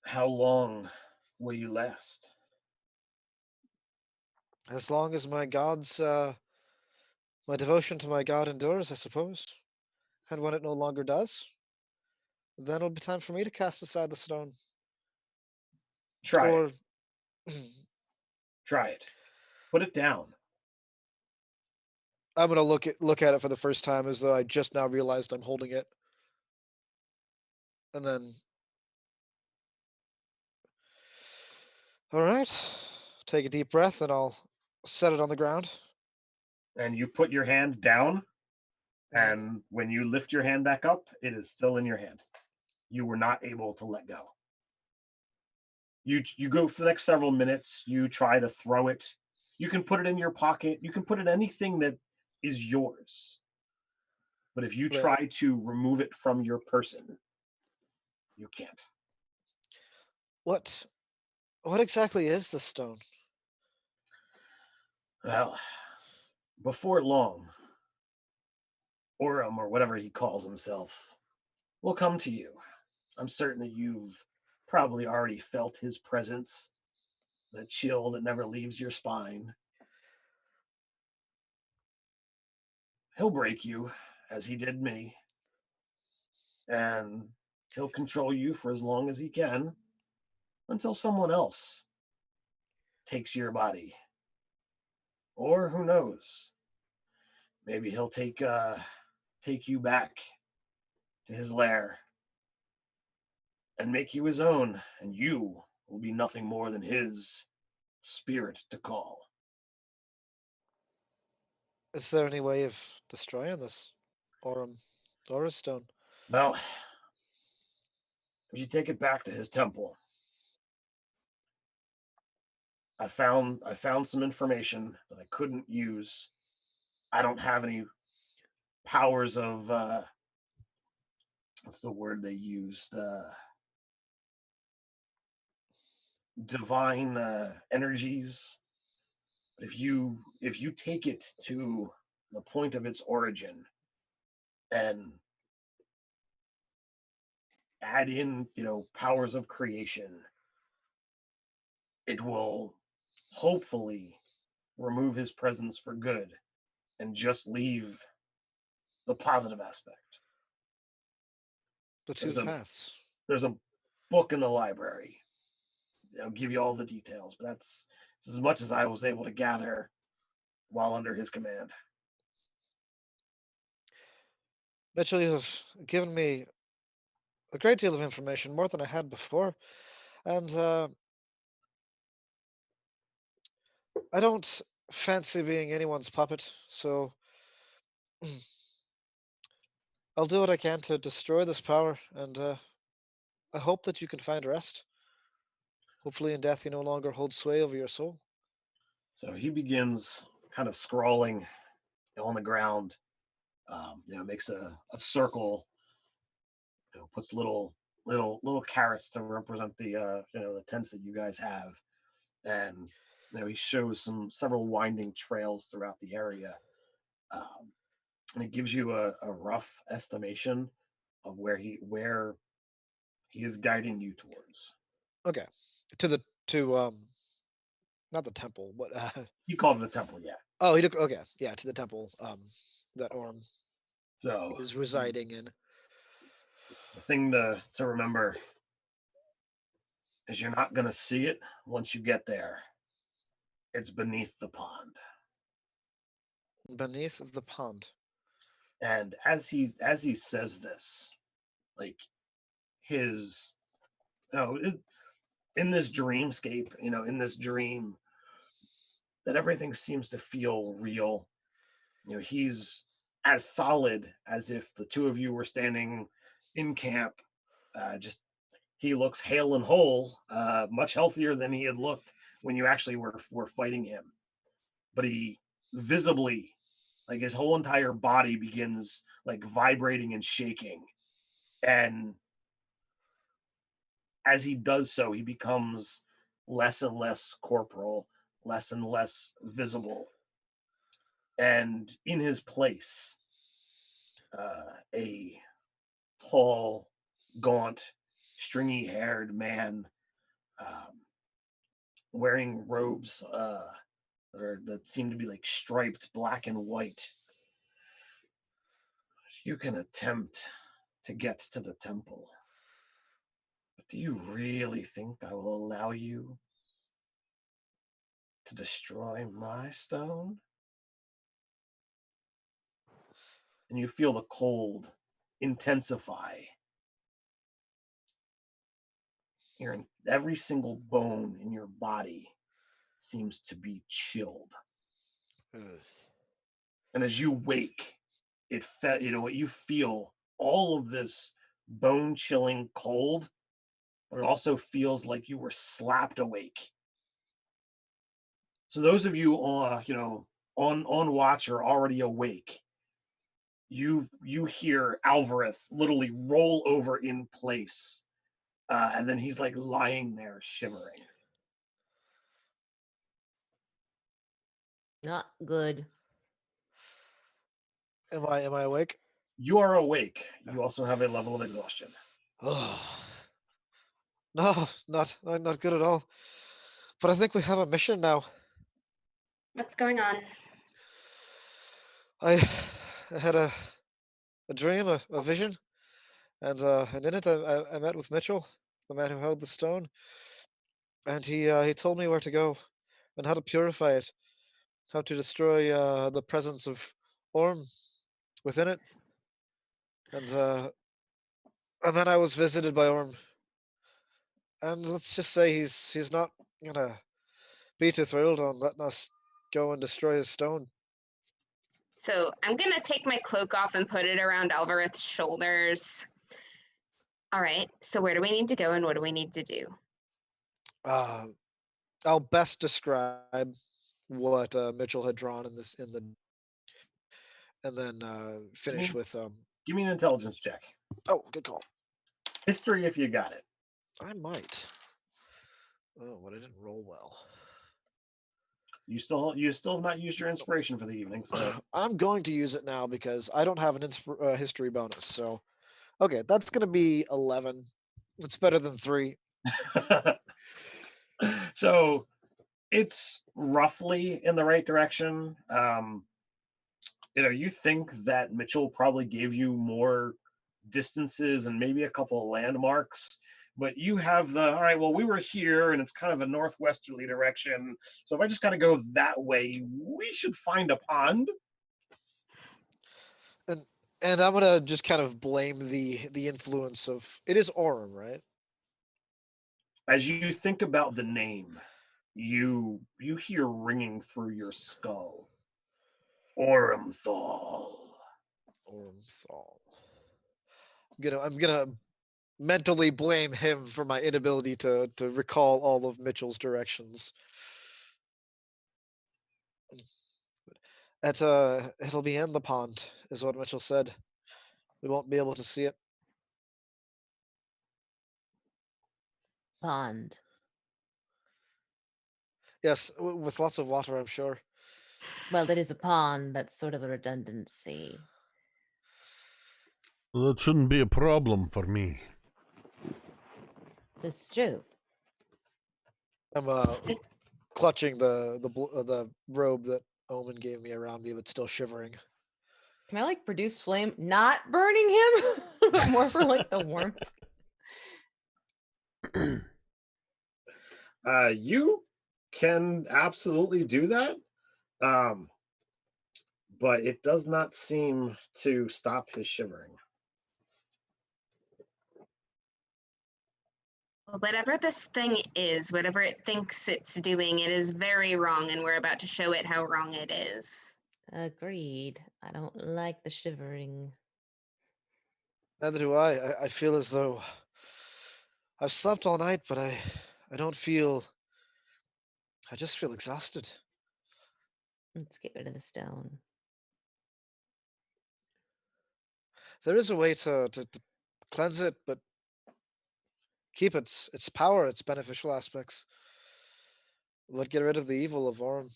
how long will you last? As long as my devotion to my God endures, I suppose. And when it no longer does, then it'll be time for me to cast aside the stone. Try it. Or Try it. Put it down. I'm gonna look at it for the first time as though I just now realized I'm holding it. And then, all right, take a deep breath, and I'll set it on the ground. And you put your hand down, Mhm. and when you lift your hand back up, it is still in your hand. You were not able to let go. You go for the next several minutes, you try to throw it. You can put it in your pocket, you can put it anything that is yours. But if you Right. try to remove it from your person, you can't. What what exactly is this stone? Well, before long, Orem, or whatever he calls himself, will come to you. I'm certain that you've probably already felt his presence, the chill that never leaves your spine. He'll break you, as he did me, and he'll control you for as long as he can until someone else takes your body. Or who knows? Maybe he'll take you back to his lair and make you his own, and you will be nothing more than his spirit to call. Is there any way of destroying this Aurum Aura stone? Well, if you take it back to his temple, I found some information that I couldn't use. I don't have any powers of what's the word they used? Divine energies. But if you take it to the point of its origin and add in, powers of creation, it will hopefully remove his presence for good and just leave the positive aspect. The two There's a paths. there's a book in the library. I'll give you all the details, but that's as much as I was able to gather while under his command. Mitchell, you have given me a great deal of information, more than I had before, and I don't fancy being anyone's puppet, so I'll do what I can to destroy this power, and I hope that you can find rest. Hopefully, in death, you no longer hold sway over your soul. So he begins kind of scrawling on the ground. Makes a circle. Puts little carrots to represent the the tents that you guys have. and he shows several winding trails throughout the area, and it gives you a rough estimation of where he is guiding you towards. Okay. To not the temple. What? You called it a temple, yeah. Oh, he took. Okay, yeah, to the temple. That Orm So is residing in. the thing to remember is you're not going to see it once you get there. It's beneath the pond. Beneath the pond. And as he says this, like his in this dreamscape, in this dream, that everything seems to feel real. He's as solid as if the two of you were standing in camp. Just he looks hale and whole, much healthier than he had looked when you actually were fighting him. But he visibly, like his whole entire body begins like vibrating and shaking, and as he does so, he becomes less and less corporal, less and less visible, and in his place, a tall, gaunt, stringy-haired man, um, wearing robes that seem to be like striped black and white. You can attempt to get to the temple, but do you really think I will allow you to destroy my stone? And you feel the cold intensify. Every single bone in your body seems to be chilled. And as you wake, you feel all of this bone chilling cold, but it also feels like you were slapped awake. So those of you on watch or already awake, you hear Alvarez literally roll over in place, and then he's like lying there shivering. Not good. Am I awake? You are awake. You also have a level of exhaustion. Oh. No, not good at all. But I think we have a mission now. What's going on? I had a dream, a vision, and in it I met with Mitchell, the man who held the stone, and he told me where to go and how to purify it, how to destroy the presence of Orm within it, and then I was visited by Orm, and let's just say he's not gonna be too thrilled on letting us go and destroy his stone. So I'm gonna take my cloak off and put it around Alvarez's shoulders. All right. So where do we need to go, and what do we need to do? I'll best describe what Mitchell had drawn and then finish with Give me an intelligence check. Oh, good call. History if you got it. I might. Oh, but I didn't roll well. You still have not used your inspiration for the evening, so I'm going to use it now because I don't have an history bonus. So, okay, that's going to be 11. It's better than 3. So it's roughly in the right direction. You think that Mitchell probably gave you more distances and maybe a couple of landmarks, but you have all right, well, we were here and it's kind of a northwesterly direction. So if I just kind of go that way, we should find a pond. And I'm gonna just kind of blame the influence of it is Orm, right? As you think about the name, you hear ringing through your skull, Ormthal. Ormthal. I'm gonna mentally blame him for my inability to recall all of Mitchell's directions. It'll be in the pond, is what Mitchell said. We won't be able to see it. Pond. Yes, with lots of water, I'm sure. Well, it is a pond. That's sort of a redundancy. That shouldn't be a problem for me. This is true. I'm clutching the robe that Omen gave me around me, but still shivering. Can I like produce flame, not burning him, but more for like the warmth? You can absolutely do that, um, but it does not seem to stop his shivering. Whatever this thing is, whatever it thinks it's doing, it is very wrong, and we're about to show it how wrong it is. Agreed. I don't like the shivering. Neither do I. I feel as though I've slept all night, but I don't feel. I just feel exhausted. Let's get rid of the stone. There is a way to cleanse it, but keep its power, its beneficial aspects. But get rid of the evil of Orm.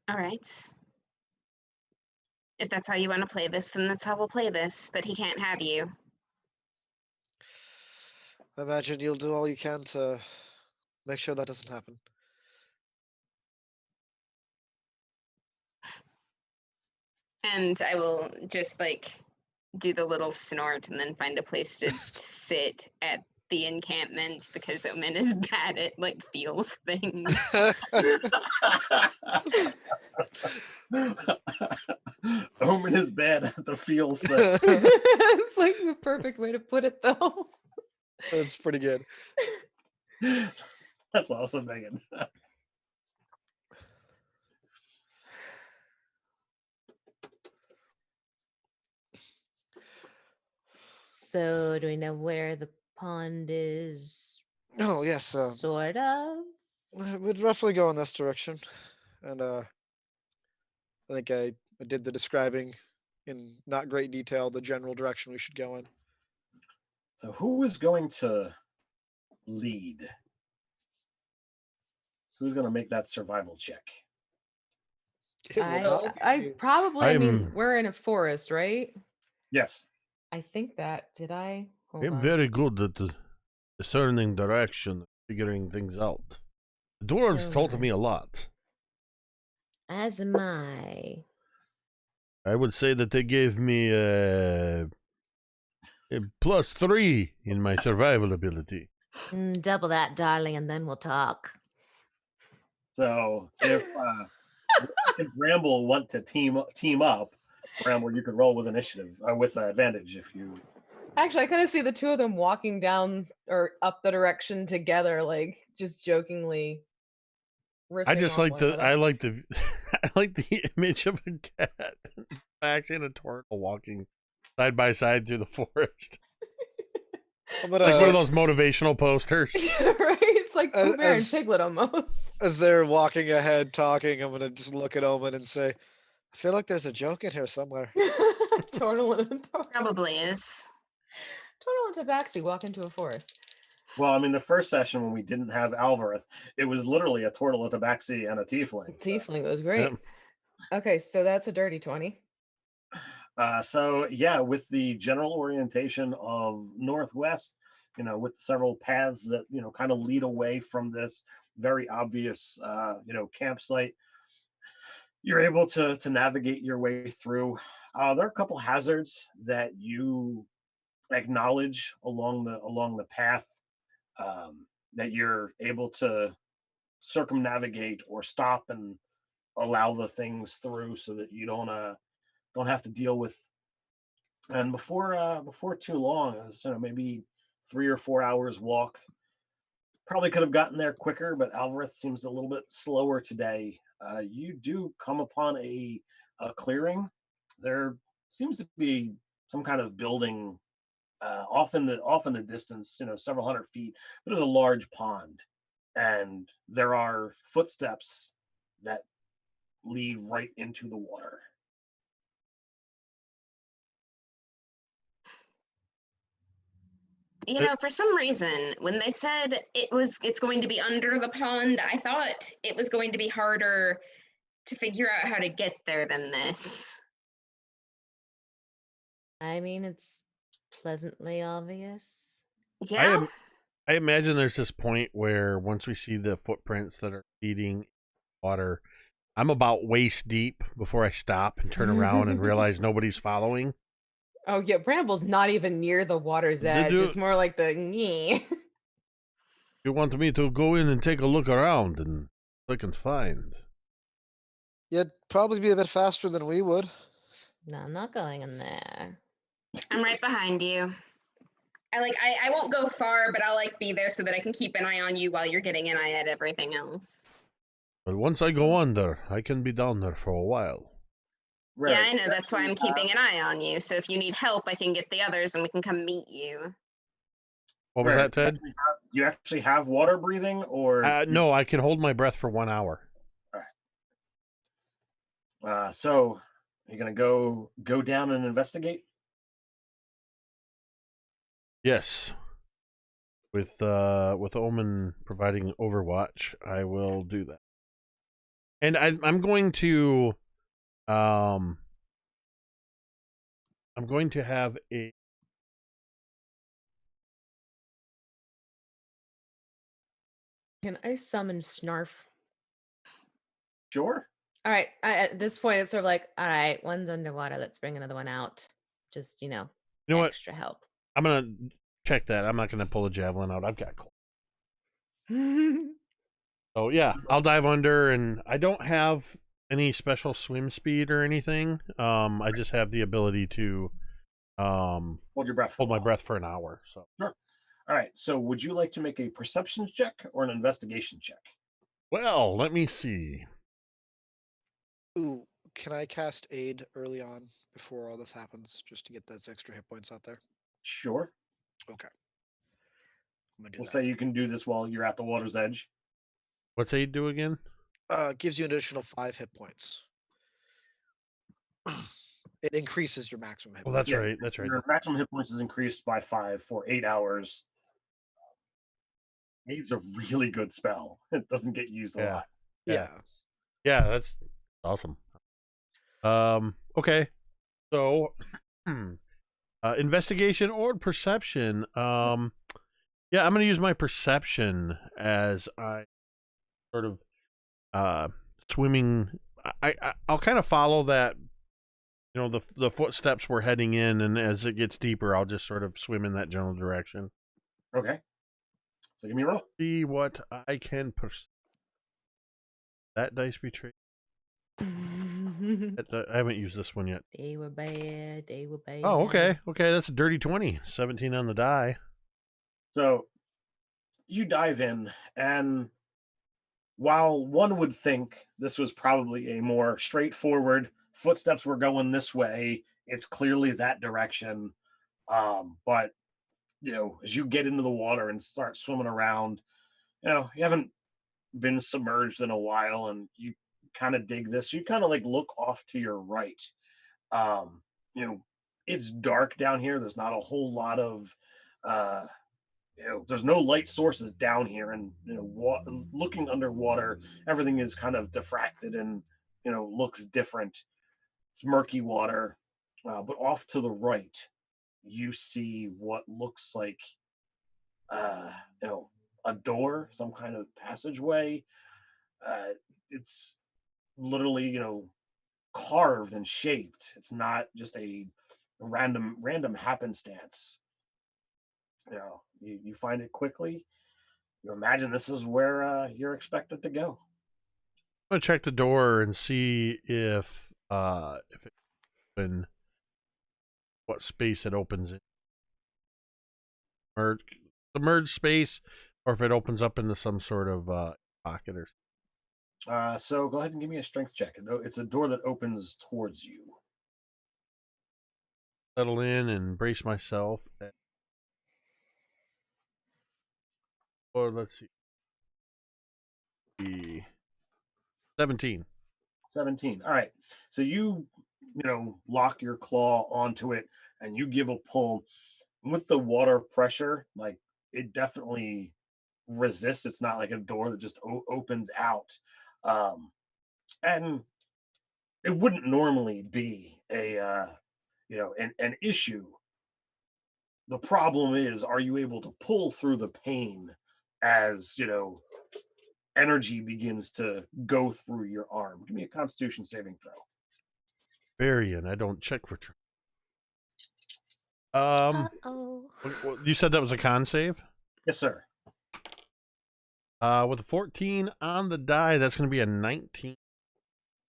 All right. If that's how you want to play this, then that's how we'll play this. But he can't have you. I imagine you'll do all you can to make sure that doesn't happen. And I will just like do the little snort and then find a place to sit at the encampment because Omen is bad at like feels things. Omen is bad at the feels thing. It's like the perfect way to put it, though. That's pretty good. That's awesome, Megan. So, do we know where the pond is? Oh yes, Sort of. we'd roughly go in this direction, and I think I did the describing in not great detail the general direction we should go in. So, who is going to lead? Who's going to make that survival check? It will not be I me. probably. I mean, I'm- we're in a forest, right? Yes. I think that. Did I? Hold I'm on. very good at discerning direction, figuring things out. The dwarves So taught am me I. a lot. As am I. I would say that they gave me a +3 in my survival ability. Double that, darling, and then we'll talk. So, if Bramble want to team up, Bramble, you could roll with initiative with advantage if you. Actually, I kind of see the two of them walking down or up the direction together, like just jokingly. I just like the I I like the I like the image of a cat, Max, and a turtle walking side by side through the forest. I'm It's like one of gonna, those motivational posters. right? It's like Pooh Bear and as- Piglet almost. as they're walking ahead talking, I'm gonna just look at Omen and say, I feel like there's a joke in here somewhere. Turtle and a turtle. Probably is. Turtle and Tabaxi walk into a forest. Well, I mean, the first session when we didn't have Alvareth, it was literally a turtle, a tabaxi, and a tiefling. Tiefling was great. Yep. Okay, so that's a dirty 20. So yeah, with the general orientation of Northwest, with several paths that kind of lead away from this very obvious campsite, you're able to navigate your way through. There are a couple hazards that you acknowledge along the path, that you're able to circumnavigate or stop and allow the things through so that you don't have to deal with. And before too long, it was, maybe 3 or 4 hours walk. Probably could have gotten there quicker, but Alvareth seems a little bit slower today. You do come upon a clearing. There seems to be some kind of building off in the distance, several hundred feet. But there's a large pond, and there are footsteps that lead right into the water. You know, for some reason, when they said it's going to be under the pond, I thought it was going to be harder to figure out how to get there than this. I mean, it's pleasantly obvious. Yeah. I imagine there's this point where once we see the footprints that are leading water, I'm about waist deep before I stop and turn around and realize nobody's following. Oh yeah, Bramble's not even near the water's edge. It's more like the knee. You want me to go in and take a look around and I can find. You'd probably be a bit faster than we would. No, I'm not going in there. I'm right behind you. I won't go far, but I'll be there so that I can keep an eye on you while you're getting an eye at everything else. But once I go under, I can be down there for a while. Right. Yeah, I know. That's why I'm keeping an eye on you. So if you need help, I can get the others and we can come meet you. What was that, Ted? Do you actually have water breathing, or no? I can hold my breath for 1 hour. All right. So you're gonna go down and investigate. Yes. With Omen providing Overwatch, I will do that. And I'm going to have a Can I summon Snarf? Sure. All right. At this point, it's sort of like, all right, one's underwater. Let's bring another one out. Just, extra help. I'm gonna check that. I'm not gonna pull a javelin out. I've got So yeah, I'll dive under, and I don't have any special swim speed or anything. I just have the ability to hold your breath. Hold my breath for an hour. So sure. All right. So would you like to make a perception check or an investigation check? Well, let me see. Ooh, can I cast aid early on before all this happens, just to get those extra hit points out there? Sure. Okay. We'll say you can do this while you're at the water's edge. What's aid do again? Gives you an additional 5 hit points. It increases your maximum hit points. Oh, that's right. That's right. Your maximum hit points is increased by 5 for 8 hours. Aid's a really good spell. It doesn't get used a lot. Yeah. Yeah, that's awesome. Okay. So investigation or perception. Yeah, I'm gonna use my perception as I sort of swimming. I'll kind of follow that, the footsteps we're heading in, and as it gets deeper, I'll just sort of swim in that general direction. Okay. So give me a roll. See what I can that dice betray. I haven't used this one yet. They were bad. They were bad. Oh, okay. Okay, that's a dirty 20. 17 on the die. So you dive in, and while one would think this was probably a more straightforward, footsteps were going this way, it's clearly that direction. But as you get into the water and start swimming around, you haven't been submerged in a while, and you kind of dig this. You kind of look off to your right. It's dark down here. There's not a whole lot of there's no light sources down here, and looking underwater, everything is kind of diffracted and looks different. It's murky water, but off to the right, you see what looks like a door, some kind of passageway. It's literally carved and shaped. It's not just a random happenstance. You find it quickly. You imagine this is where you're expected to go. I'm gonna check the door and see if it open, what space it opens in. Or submerged space, or if it opens up into some sort of pocket or something. So go ahead and give me a strength check. It's a door that opens towards you. Settle in and brace myself. Or let's see. 17. 17. All right. So you lock your claw onto it and you give a pull. with the water pressure, like it definitely resists. It's not like a door that just opens out. And it wouldn't normally be a an issue. The problem is, are you able to pull through the pain as energy begins to go through your arm? Give me a Constitution saving throw. Varian, I don't check for. Uh-oh. You said that was a con save. Yes, sir. With a 14 on the die, that's going to be a 19.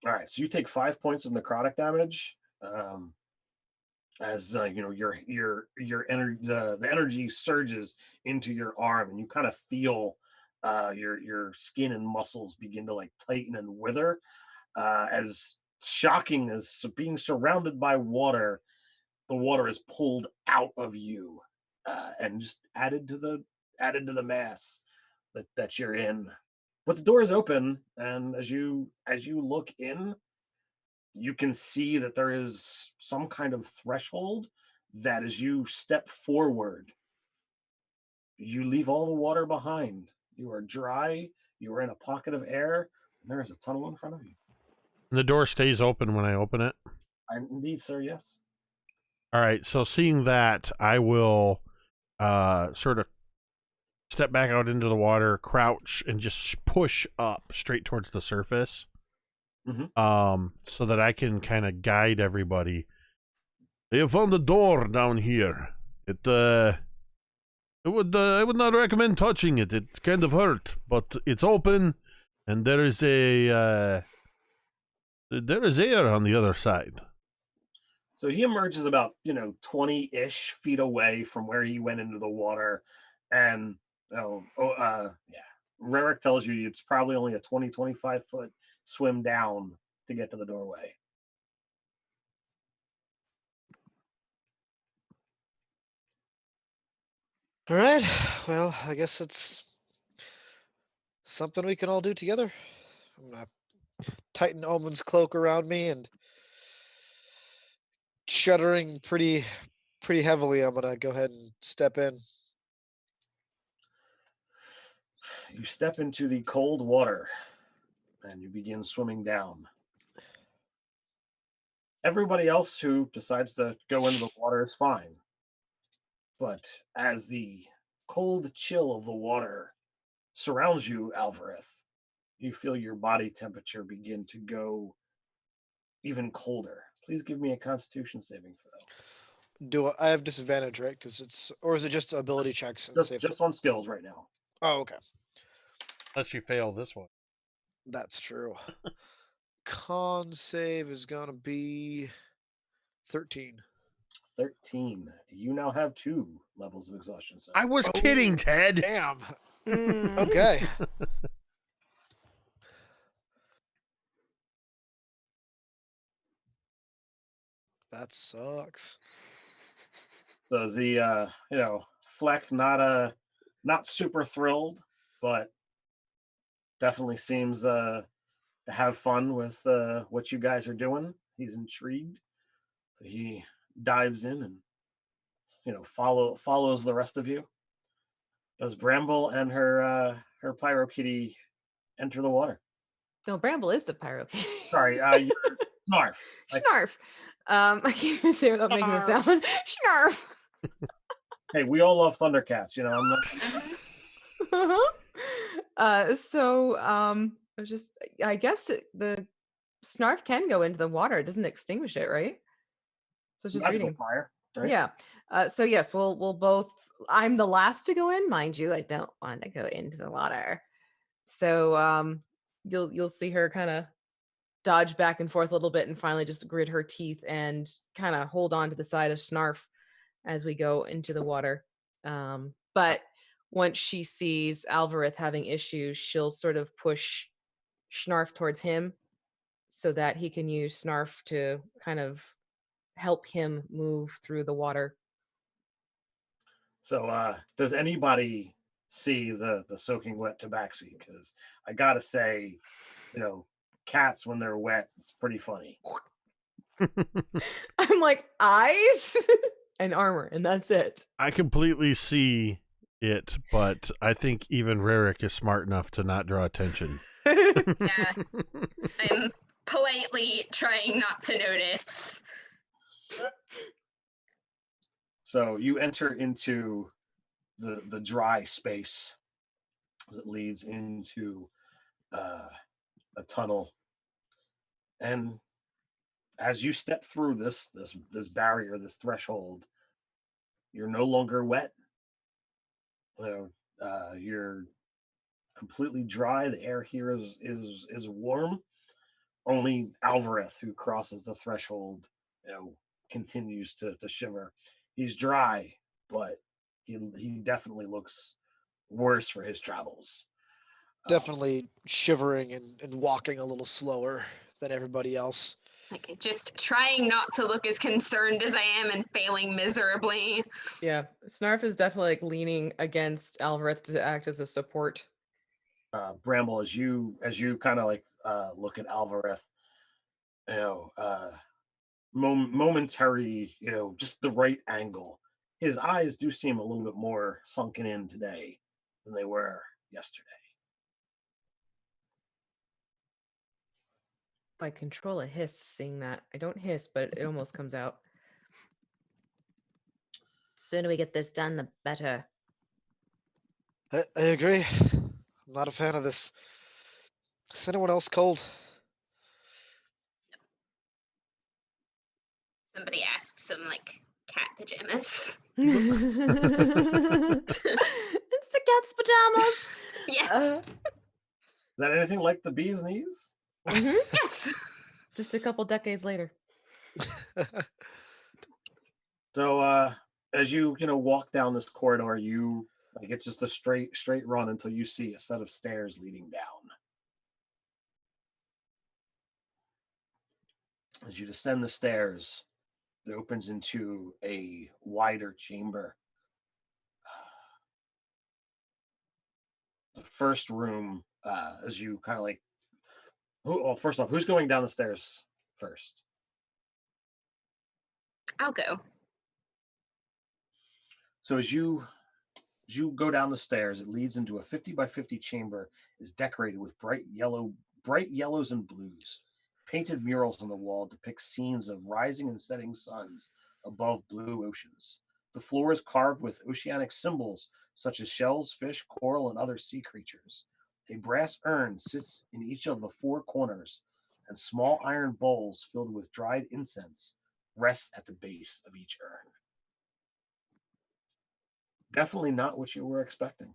All right, so you take 5 points of necrotic damage. As your energy, the energy surges into your arm, and you kind of feel your skin and muscles begin to like tighten and wither. As shocking as being surrounded by water, the water is pulled out of you and just added to the mass that you're in. But the door is open, and as you look in, you can see that there is some kind of threshold that as you step forward, you leave all the water behind. You are dry, you are in a pocket of air, and there is a tunnel in front of you. And the door stays open when I open it? Indeed, sir, yes. All right, so seeing that, I will sort of step back out into the water, crouch, and just push up straight towards the surface. So that I can kind of guide everybody. They have found a door down here. I would not recommend touching it. It kind of hurt, but it's open, and there is air on the other side. So he emerges about 20-ish feet away from where he went into the water, and Rarick tells you it's probably only a 20-25 foot swim down to get to the doorway. All right. Well, I guess it's something we can all do together. I'm gonna tighten Omen's cloak around me and shuddering pretty heavily. I'm gonna go ahead and step in. You step into the cold water and you begin swimming down. Everybody else who decides to go into the water is fine. But as the cold chill of the water surrounds you, Alvareth, you feel your body temperature begin to go even colder. Please give me a Constitution saving throw. I have disadvantage, right? Or is it just ability checks? And Just on skills right now. Oh, okay. Unless you fail this one. That's true. Con save is gonna be 13. 13. You now have 2 levels of exhaustion. So I was kidding, Ted. Damn. Okay. That sucks. So the Fleck not super thrilled, but definitely seems to have fun with what you guys are doing. He's intrigued, so he dives in and follows the rest of you. Does Bramble and her Pyro Kitty enter the water? No, Bramble is the pyro. Sorry, Snarf. Snarf. I can't even say it without making a sound. Snarf. Hey, we all love Thundercats, I'm not... I guess the Snarf can go into the water. It doesn't extinguish it, right? So it's just magical reading. fire, right? Yeah. So yes, we'll both. I'm the last to go in, mind you. I don't want to go into the water. So you'll see her kind of dodge back and forth a little bit and finally just grit her teeth and kind of hold on to the side of Snarf as we go into the water. But once she sees Alvareth having issues, she'll sort of push Snarf towards him so that he can use Snarf to kind of help him move through the water. So does anybody see the soaking wet tabaxi? Because I gotta say, cats when they're wet, it's pretty funny. I'm like, eyes? and armor, and that's it. I completely see it, but I think even Rarick is smart enough to not draw attention. Yeah, I'm politely trying not to notice. So you enter into the dry space that leads into a tunnel, and as you step through this barrier, this threshold, you're no longer wet. You're completely dry. The air here is warm. Only Alvareth, who crosses the threshold, continues to shiver. He's dry, but he definitely looks worse for his travels. Definitely shivering and walking a little slower than everybody else. Like, just trying not to look as concerned as I am and failing miserably. Yeah, Snarf is definitely like leaning against Alvareth to act as a support. Bramble, as you kind of like look at Alvareth, momentary, just the right angle. His eyes do seem a little bit more sunken in today than they were yesterday. If I control a hiss saying that. I don't hiss, but it almost comes out. Sooner we get this done, the better. I agree. I'm not a fan of this. Is anyone else cold? Somebody asked some, like, cat pajamas. It's the cat's pajamas. Yes. Is that anything like the bee's knees? Yes. Just a couple decades later. So as you walk down this corridor, you like it's just a straight run until you see a set of stairs leading down. As you descend the stairs, it opens into a wider chamber. The first room, as you kind of like, well, first off, who's going down the stairs first? I'll go. So as you go down the stairs, it leads into a 50 by 50 chamber. Is decorated with bright yellows and blues. Painted murals on the wall depict scenes of rising and setting suns above blue oceans. The floor is carved with oceanic symbols such as shells, fish, coral, and other sea creatures. A brass urn sits in each of the four corners, and small iron bowls filled with dried incense rest at the base of each urn. Definitely not what you were expecting.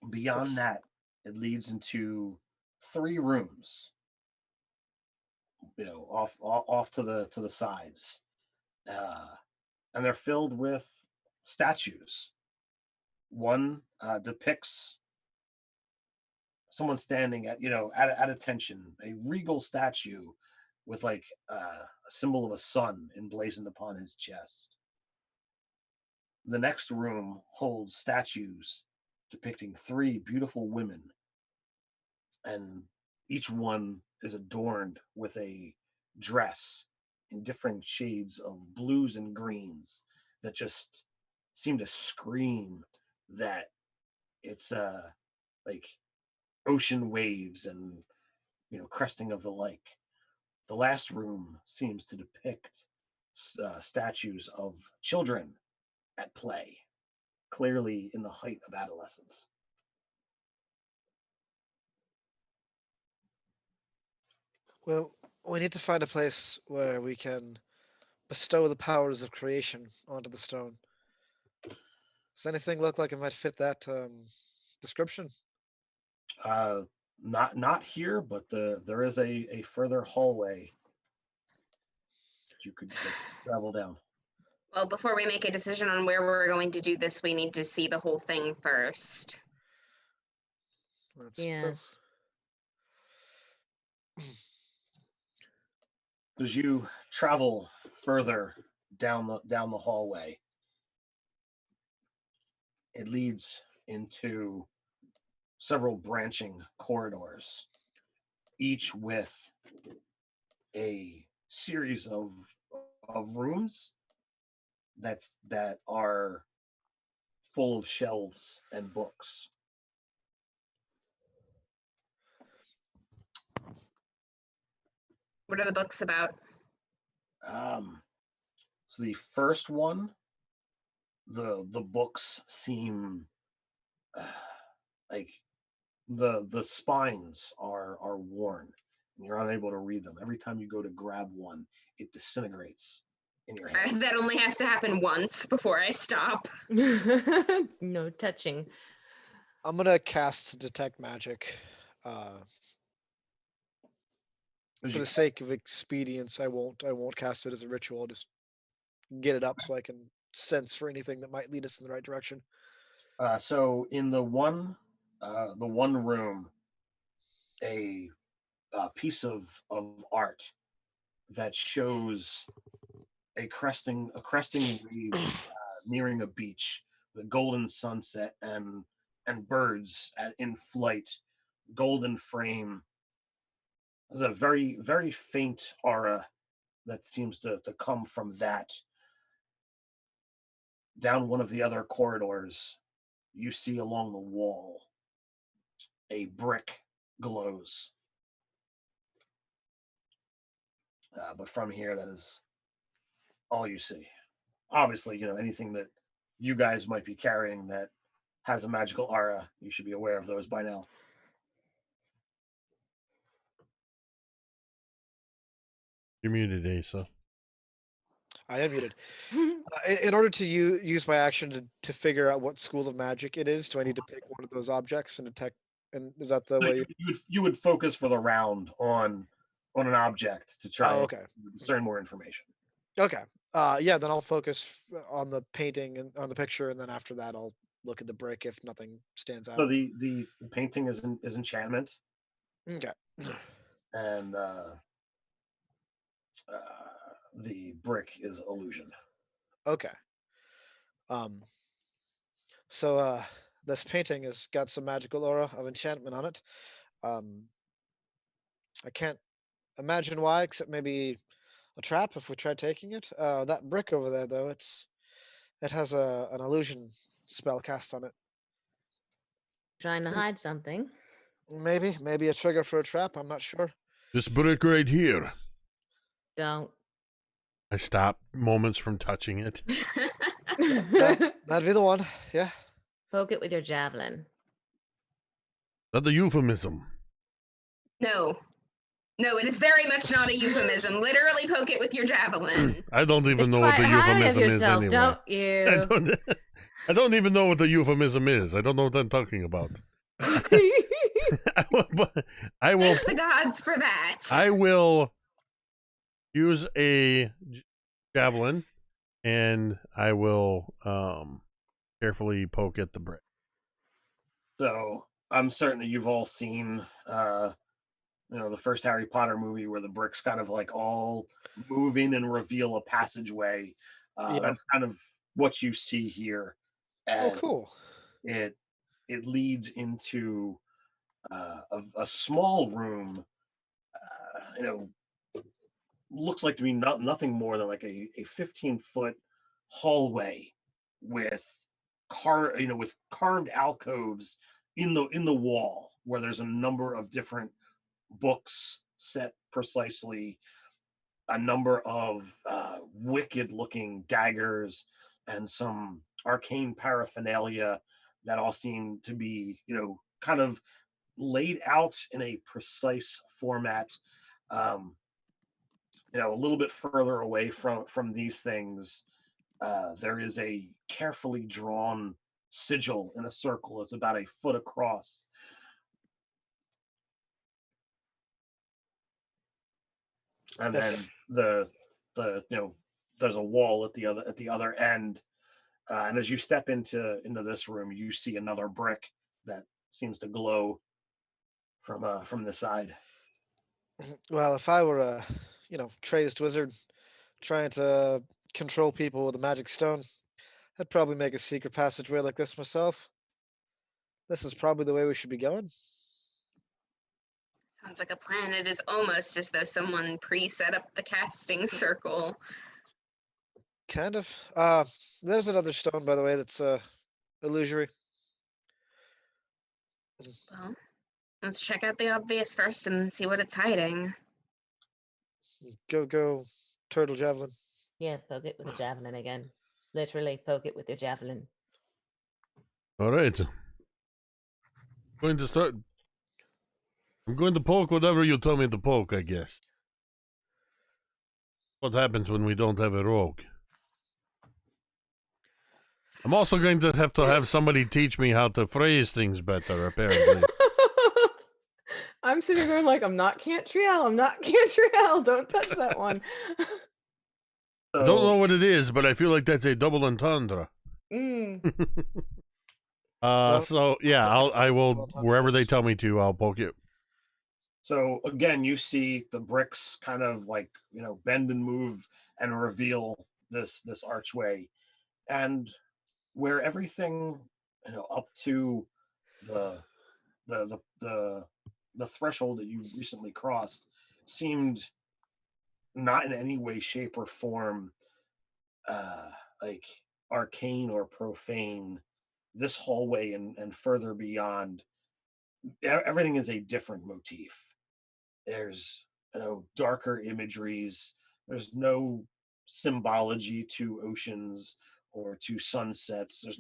Beyond that, it leads into three rooms, off to the sides, and they're filled with statues. One depicts someone standing at attention, a regal statue with like a symbol of a sun emblazoned upon his chest. The next room holds statues depicting three beautiful women, and each one is adorned with a dress in different shades of blues and greens that just seem to scream that it's like ocean waves and cresting of the lake. The last room seems to depict statues of children at play, clearly in the height of adolescence. Well, we need to find a place where we can bestow the powers of creation onto the stone. Does anything look like it might fit that description? Uh, not here, but there is a further hallway that you could travel down. Well, before we make a decision on where we're going to do this, we need to see the whole thing first. That's Yeah. As you travel further down the hallway, it leads into several branching corridors, each with a series of rooms that are full of shelves and books. What are the books about? Um, so the first one, the books seem uh, like the spines are worn, and you're unable to read them. Every time you go to grab one, it disintegrates in your hand. That only has to happen once before I stop. No touching. I'm gonna cast detect magic. As For you the sake of expedience, I won't cast it as a ritual. I'll just get it up so I can sense for anything that might lead us in the right direction. so in the one room, a, piece of art that shows a cresting wave nearing a beach, the golden sunset and birds in flight, golden frame. There's a very faint aura that seems to come from that. Down one of the other corridors, you see along the wall a brick glows. But from here, that is all you see. Obviously, anything that you guys might be carrying that has a magical aura, you should be aware of those by now. You're muted, Asa. I am muted. In order to use my action to figure out what school of magic it is, do I need to pick one of those objects and detect? And is that the So way? you would focus for the round on an object to try Oh, and okay. discern more information. Okay. Yeah, then I'll focus on the painting and on the picture, and then after that, I'll look at the brick if nothing stands So out. the painting is enchantment, Okay. and the brick is illusion. Okay. Um. So this painting has got some magical aura of enchantment on it. Um. I can't imagine why, except maybe a trap if we try taking it. That brick over there, though, it has an illusion spell cast on it. Trying to hide something. Maybe a trigger for a trap. I'm not sure. This brick right here. Don't. I stop moments from touching it. That'd be the one. Yeah. Poke it with your javelin. That the euphemism. No. No, it is very much not a euphemism. Literally poke it with your javelin. I don't even Think know what the quite highly of euphemism is yourself, anyway. don't I you? I don't even know what the euphemism is. I don't know what I'm talking about. I will Thank the gods for that. I will use a javelin and I will carefully poke at the brick. So I'm certain that you've all seen the first Harry Potter movie where the bricks kind of like all move in and reveal a passageway. Yeah. That's kind of what you see here, Oh, and cool. it it leads into a small room. Looks like to be nothing more than like a 15-foot hallway with with carved alcoves in the wall where there's a number of different books set precisely, a number of wicked looking daggers and some arcane paraphernalia that all seem to be kind of laid out in a precise format. um, a little bit further away from these things, there is a carefully drawn sigil in a circle. It's about a foot across. And then If the there's a wall at the other end. And as you step into this room, you see another brick that seems to glow from the side. well, if I were a crazed wizard trying to control people with a magic stone, I'd probably make a secret passageway like this myself. This is probably the way we should be going. Sounds like a plan. It is almost as though someone pre-set up the casting circle. Kind of. There's another stone, by the way, that's illusory. Well, let's check out the obvious first and see what it's hiding. Go, turtle javelin. Yeah, poke it with a javelin again. Literally, poke it with your javelin. All right. Going to start. I'm going to poke whatever you tell me to poke, I guess. What happens when we don't have a rogue? I'm also going to have somebody teach me how to phrase things better, apparently. I'm sitting there like, I'm not Cantriel. I'm not Cantriel. Don't touch that one. I don't know what it is, but I feel like that's a double entendre. Mm. So yeah, I will wherever they tell me to, I'll poke it. So again, you see the bricks kind of like, bend and move and reveal this archway, and where everything, up to the the threshold that you recently crossed seemed not in any way, shape, or form like arcane or profane. This hallway and further beyond, everything is a different motif. There's darker imageries. There's no symbology to oceans or to sunsets. There's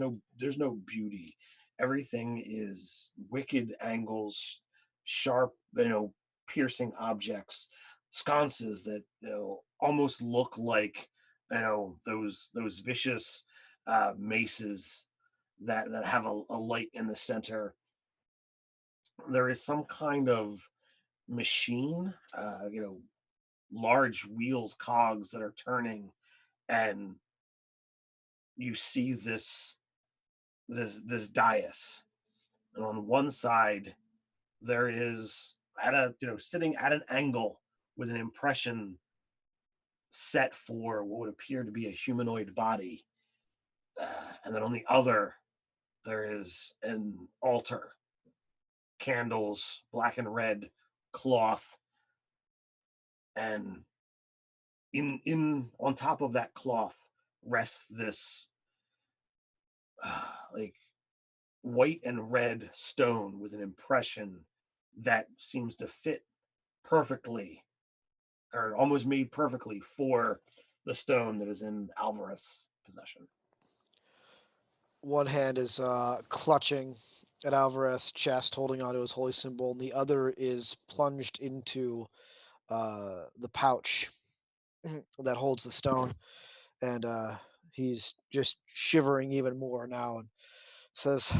no beauty. Everything is wicked angles, sharp, piercing objects, sconces that almost look like those vicious maces that have a light in the center. There is some kind of machine, large wheels, cogs that are turning, and you see this dais, and on one side there is at a sitting at an angle with an impression set for what would appear to be a humanoid body, and then on the other there is an altar, candles, black and red cloth, and in on top of that cloth rests this like white and red stone with an impression that seems to fit perfectly, or almost made perfectly for the stone that is in Alvarez's possession. One hand is clutching at Alvarez's chest, holding onto his holy symbol, and the other is plunged into the pouch that holds the stone. And he's just shivering even more now and says,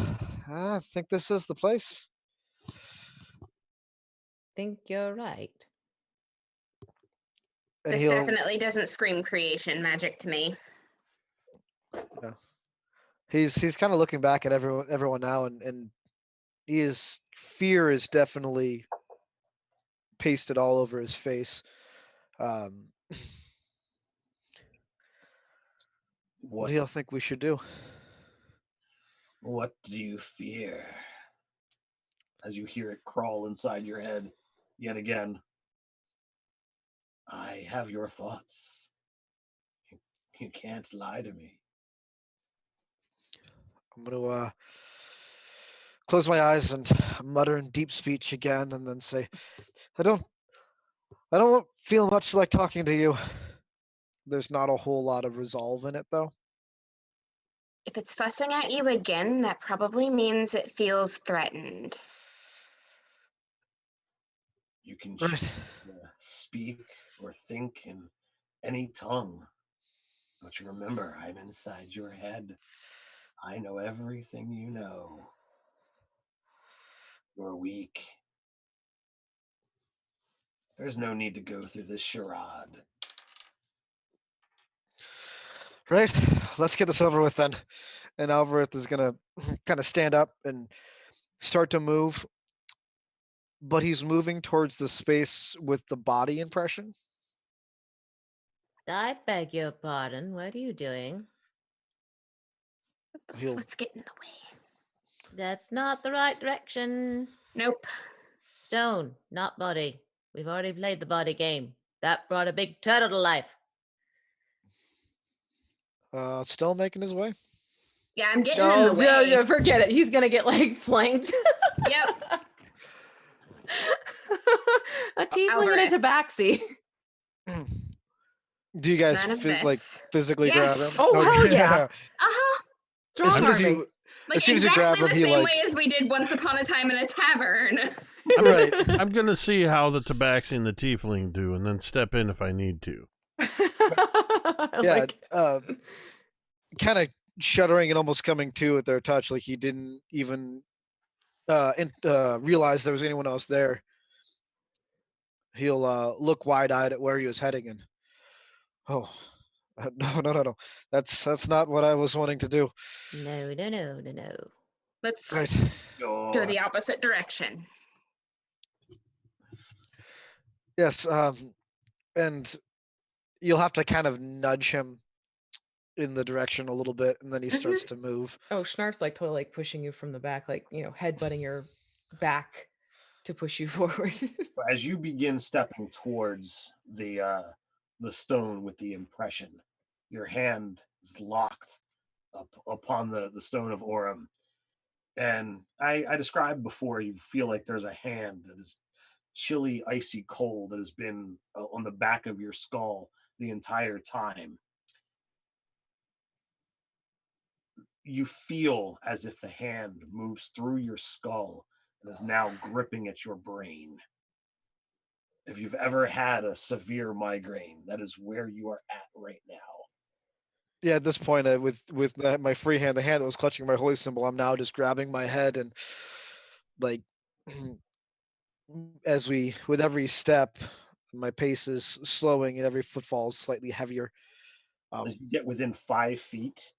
I think this is the place. Think you're right. And This definitely doesn't scream creation magic to me. Yeah. He's kind of looking back at everyone now, and his fear is definitely pasted all over his face. What do y'all think we should do? What do you fear? As you hear it crawl inside your head yet again. I have your thoughts. You can't lie to me. I'm gonna close my eyes and mutter in deep speech again, and then say, I don't feel much like talking to you. There's not a whole lot of resolve in it, though. If it's fussing at you again, that probably means it feels threatened. You can Right. speak or think in any tongue. But you remember, I'm inside your head. I know everything you know. You're weak. There's no need to go through this charade. Right. Let's get this over with then. And Alvarez is gonna kind of stand up and start to move, but he's moving towards the space with the body impression. I beg your pardon. What are you doing? He'll- Let's get in the way. That's not the right direction. Nope. Stone, not body. We've already played the body game. That brought a big turtle to life. Still making his way. Yeah, I'm getting in the way. Yeah, forget it. He's gonna get like flanked. Yep. A tiefling and a tabaxi. Do you guys None of like this. physically grab him? Yes. Oh, hell yeah. Uh-huh. Strong soon as arm me. you- Like As soon as you exactly grab him, the he, same like- way as we did once upon a time in a tavern. Right. I'm gonna see how the tabaxi and the tiefling do, and then step in if I need to. Yeah. Like, Kind of shuddering and almost coming to at their touch, like he didn't even realize there was anyone else there. He'll look wide-eyed at where he was heading, and no. That's not what I was wanting to do. no. Let's Right. go the opposite direction. Yes. And you'll have to kind of nudge him in the direction a little bit, and then he starts to move. Oh, Schnarf's like totally like pushing you from the back, like, headbutting your back to push you forward. As you begin stepping towards the stone with the impression, your hand is locked upon the stone of Orem. And I described before, you feel like there's a hand that is chilly, icy cold that has been on the back of your skull the entire time. You feel as if the hand moves through your skull and is now gripping at your brain. If you've ever had a severe migraine, that is where you are at right now. Yeah, at this point, with my free hand, the hand that was clutching my holy symbol, I'm now just grabbing my head and like with every step, my pace is slowing and every footfall is slightly heavier. As you get within 5 feet,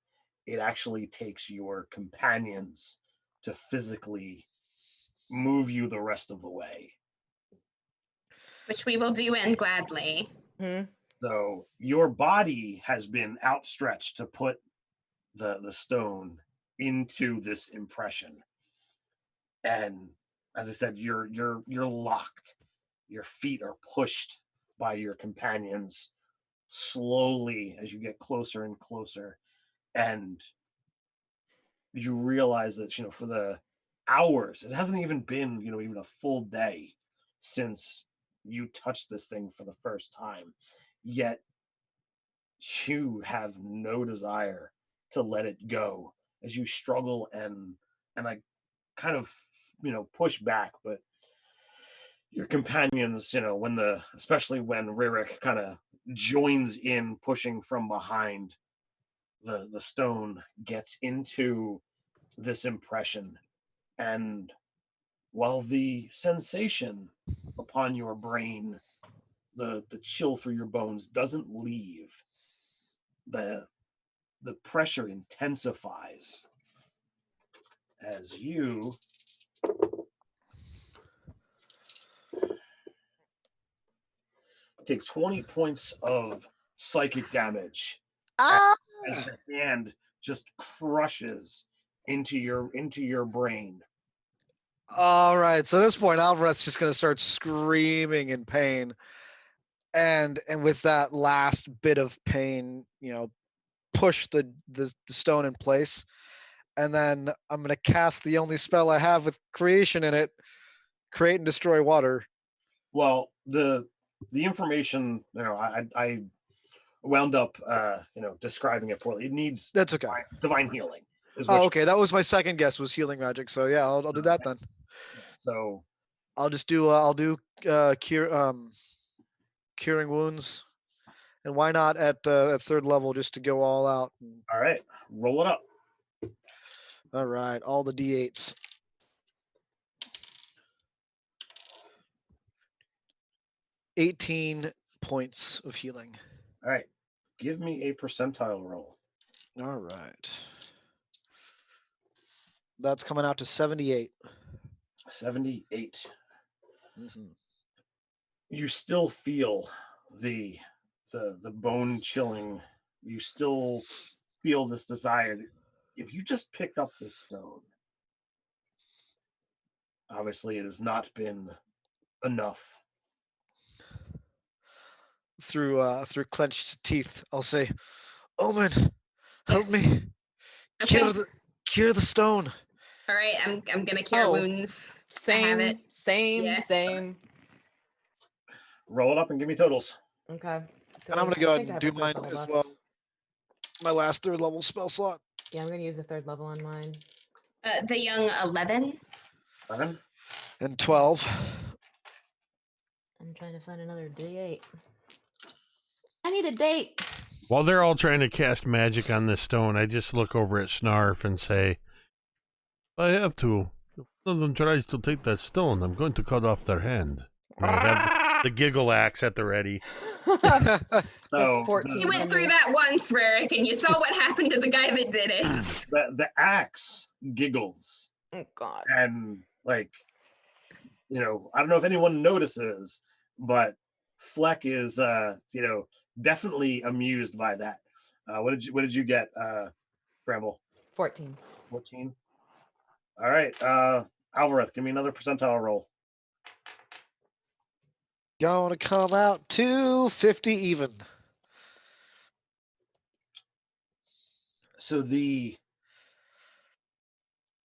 it actually takes your companions to physically move you the rest of the way. Which we will do and gladly. So your body has been outstretched to put the stone into this impression. And as I said, you're locked. Your feet are pushed by your companions slowly as you get closer and closer. And you realize that, for the hours, it hasn't even been, even a full day since you touched this thing for the first time. Yet you have no desire to let it go as you struggle and I kind of, push back, but your companions, especially when Ririk kind of joins in pushing from behind, the stone gets into this impression. And while the sensation upon your brain, the chill through your bones doesn't leave, the pressure intensifies as you take 20 points of psychic damage as the hand just crushes into your brain. All right. So at this point, Alvareth's just going to start screaming in pain, and with that last bit of pain, push the stone in place, and then I'm going to cast the only spell I have with creation in it, create and destroy water. Well, the information, I wound up, describing it poorly. It needs That's okay. divine healing. Oh, okay. That was my second guess, was healing magic. So yeah, I'll do that then. So I'll just do curing wounds, and why not at third level, just to go all out. All right, roll it up. All right, all the d8s. $18 points of healing. All right, give me a percentile roll. All right. That's coming out to 78. 78. Mm-hmm. You still feel the bone chilling. You still feel this desire that if you just picked up this stone, obviously it has not been enough. Through clenched teeth, I'll say, "Omen, help Yes. me Okay. cure the stone." All right. I'm gonna cure Oh, wounds. I have it. Yeah. Same. Roll it up and give me totals. Okay. And I'm gonna I go ahead think I and have do a third mine level as left. well. My last 3rd level spell slot. Yeah, I'm gonna use the 3rd level on mine. The young 11. 11. And 12. I'm trying to find another D8. I need a date. While they're all trying to cast magic on this stone, I just look over at Snarf and say, I have to. If one of them tries to take that stone, I'm going to cut off their hand. And I have the giggle axe at the ready. That's So 14. You went from through me. that once, Rarick, and you saw what happened to the guy that did it. the axe giggles, Oh God. and like, I don't know if anyone notices, but Fleck is definitely amused by that. What did you get, Bramble? 14. 14. All right, Alvarez, give me another percentile roll. Gonna come out to 50 even. So the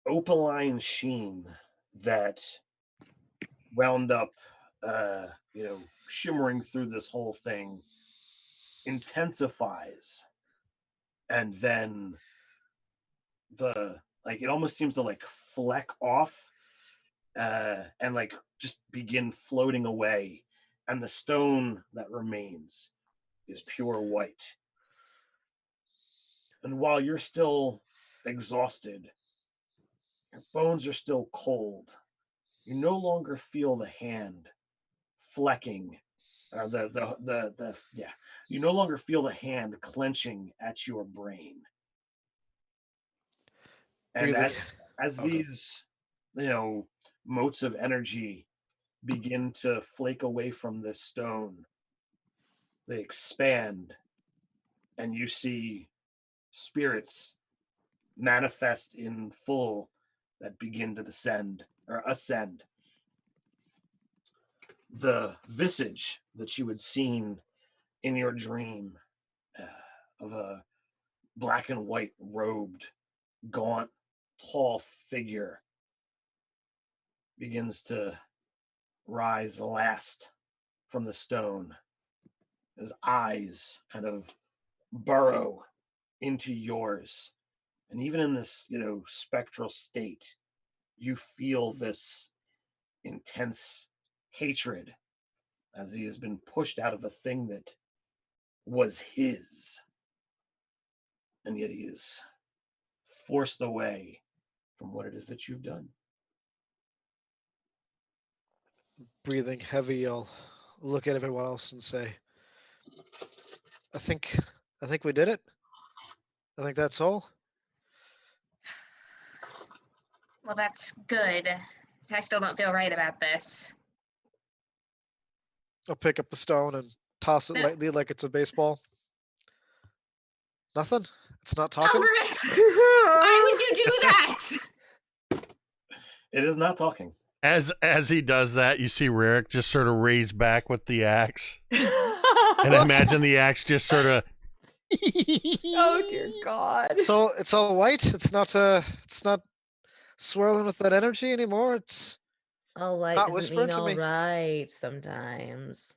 opaline sheen that wound up shimmering through this whole thing intensifies, and then it almost seems to like fleck off, and like just begin floating away, and the stone that remains is pure white. And while you're still exhausted, your bones are still cold. You no longer feel the hand flecking, or you no longer feel the hand clenching at your brain. And Breathing. as Okay. these motes of energy begin to flake away from this stone, they expand, and you see spirits manifest in full that begin to descend or ascend. The visage that you had seen in your dream, of a black and white robed, gaunt, tall figure begins to rise last from the stone. His eyes kind of burrow into yours. And even in this, spectral state, you feel this intense hatred as he has been pushed out of a thing that was his. And yet he is forced away from what it is that you've done. Breathing heavy, I'll look at everyone else and say, I think we did it. I think that's all. Well, that's good. I still don't feel right about this. I'll pick up the stone and toss it No. lightly like it's a baseball. Nothing? It's not talking? Alvarez, why would you do that? It is not talking. As he does that, you see Rarick just sort of raise back with the axe. And I imagine the axe just sort of... Oh dear God. So it's all white? It's not swirling with that energy anymore? It's All right not doesn't whispering mean to all me. right sometimes.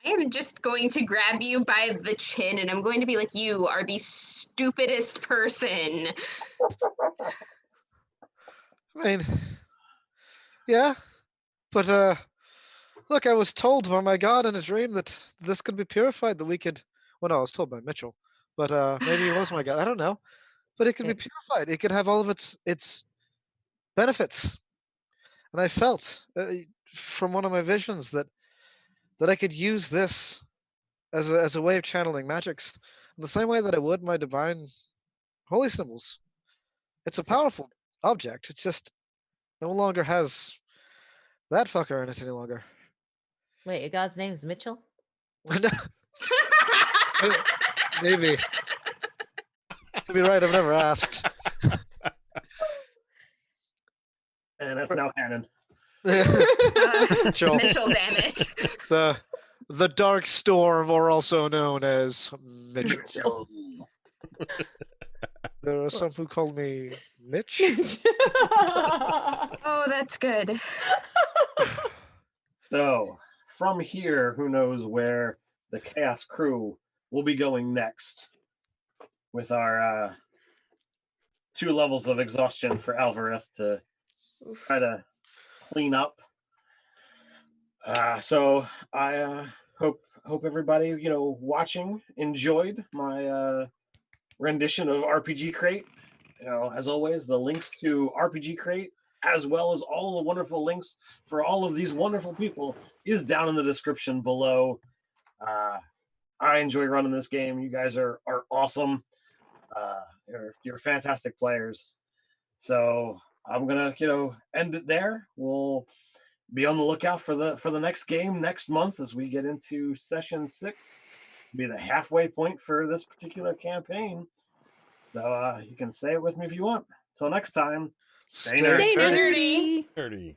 I am just going to grab you by the chin and I'm going to be like, you are the stupidest person. I mean, yeah. But look, I was told by my god in a dream that this could be purified, that we could well no, I was told by Mitchell. But maybe it was my god, I don't know. But it could be purified. It could have all of its benefits. And I felt from one of my visions that I could use this as a way of channeling magics in the same way that I would my divine holy symbols. It's a powerful object. It's just no longer has that fucker in it any longer. Wait, your god's name's Mitchell? Maybe. To be right, I've never asked. And that's now canon. Joel. Initial damage. The Dark Storm, or also known as Mitchell. There are some who call me Mitch. Oh, that's good. So from here, who knows where the Chaos Crew will be going next with our 2 levels of exhaustion for Alvarez to try to clean up. So I hope everybody watching enjoyed my rendition of RPG Crate. As always, the links to RPG Crate, as well as all the wonderful links for all of these wonderful people, is down in the description below. I enjoy running this game. You guys are awesome. You're fantastic players. So I'm gonna end it there. We'll be on the lookout for the next game next month as we get into session 6. Be the halfway point for this particular campaign. So you can say it with me if you want. Till next time, stay nerdy. Stay nerdy. Nerdy.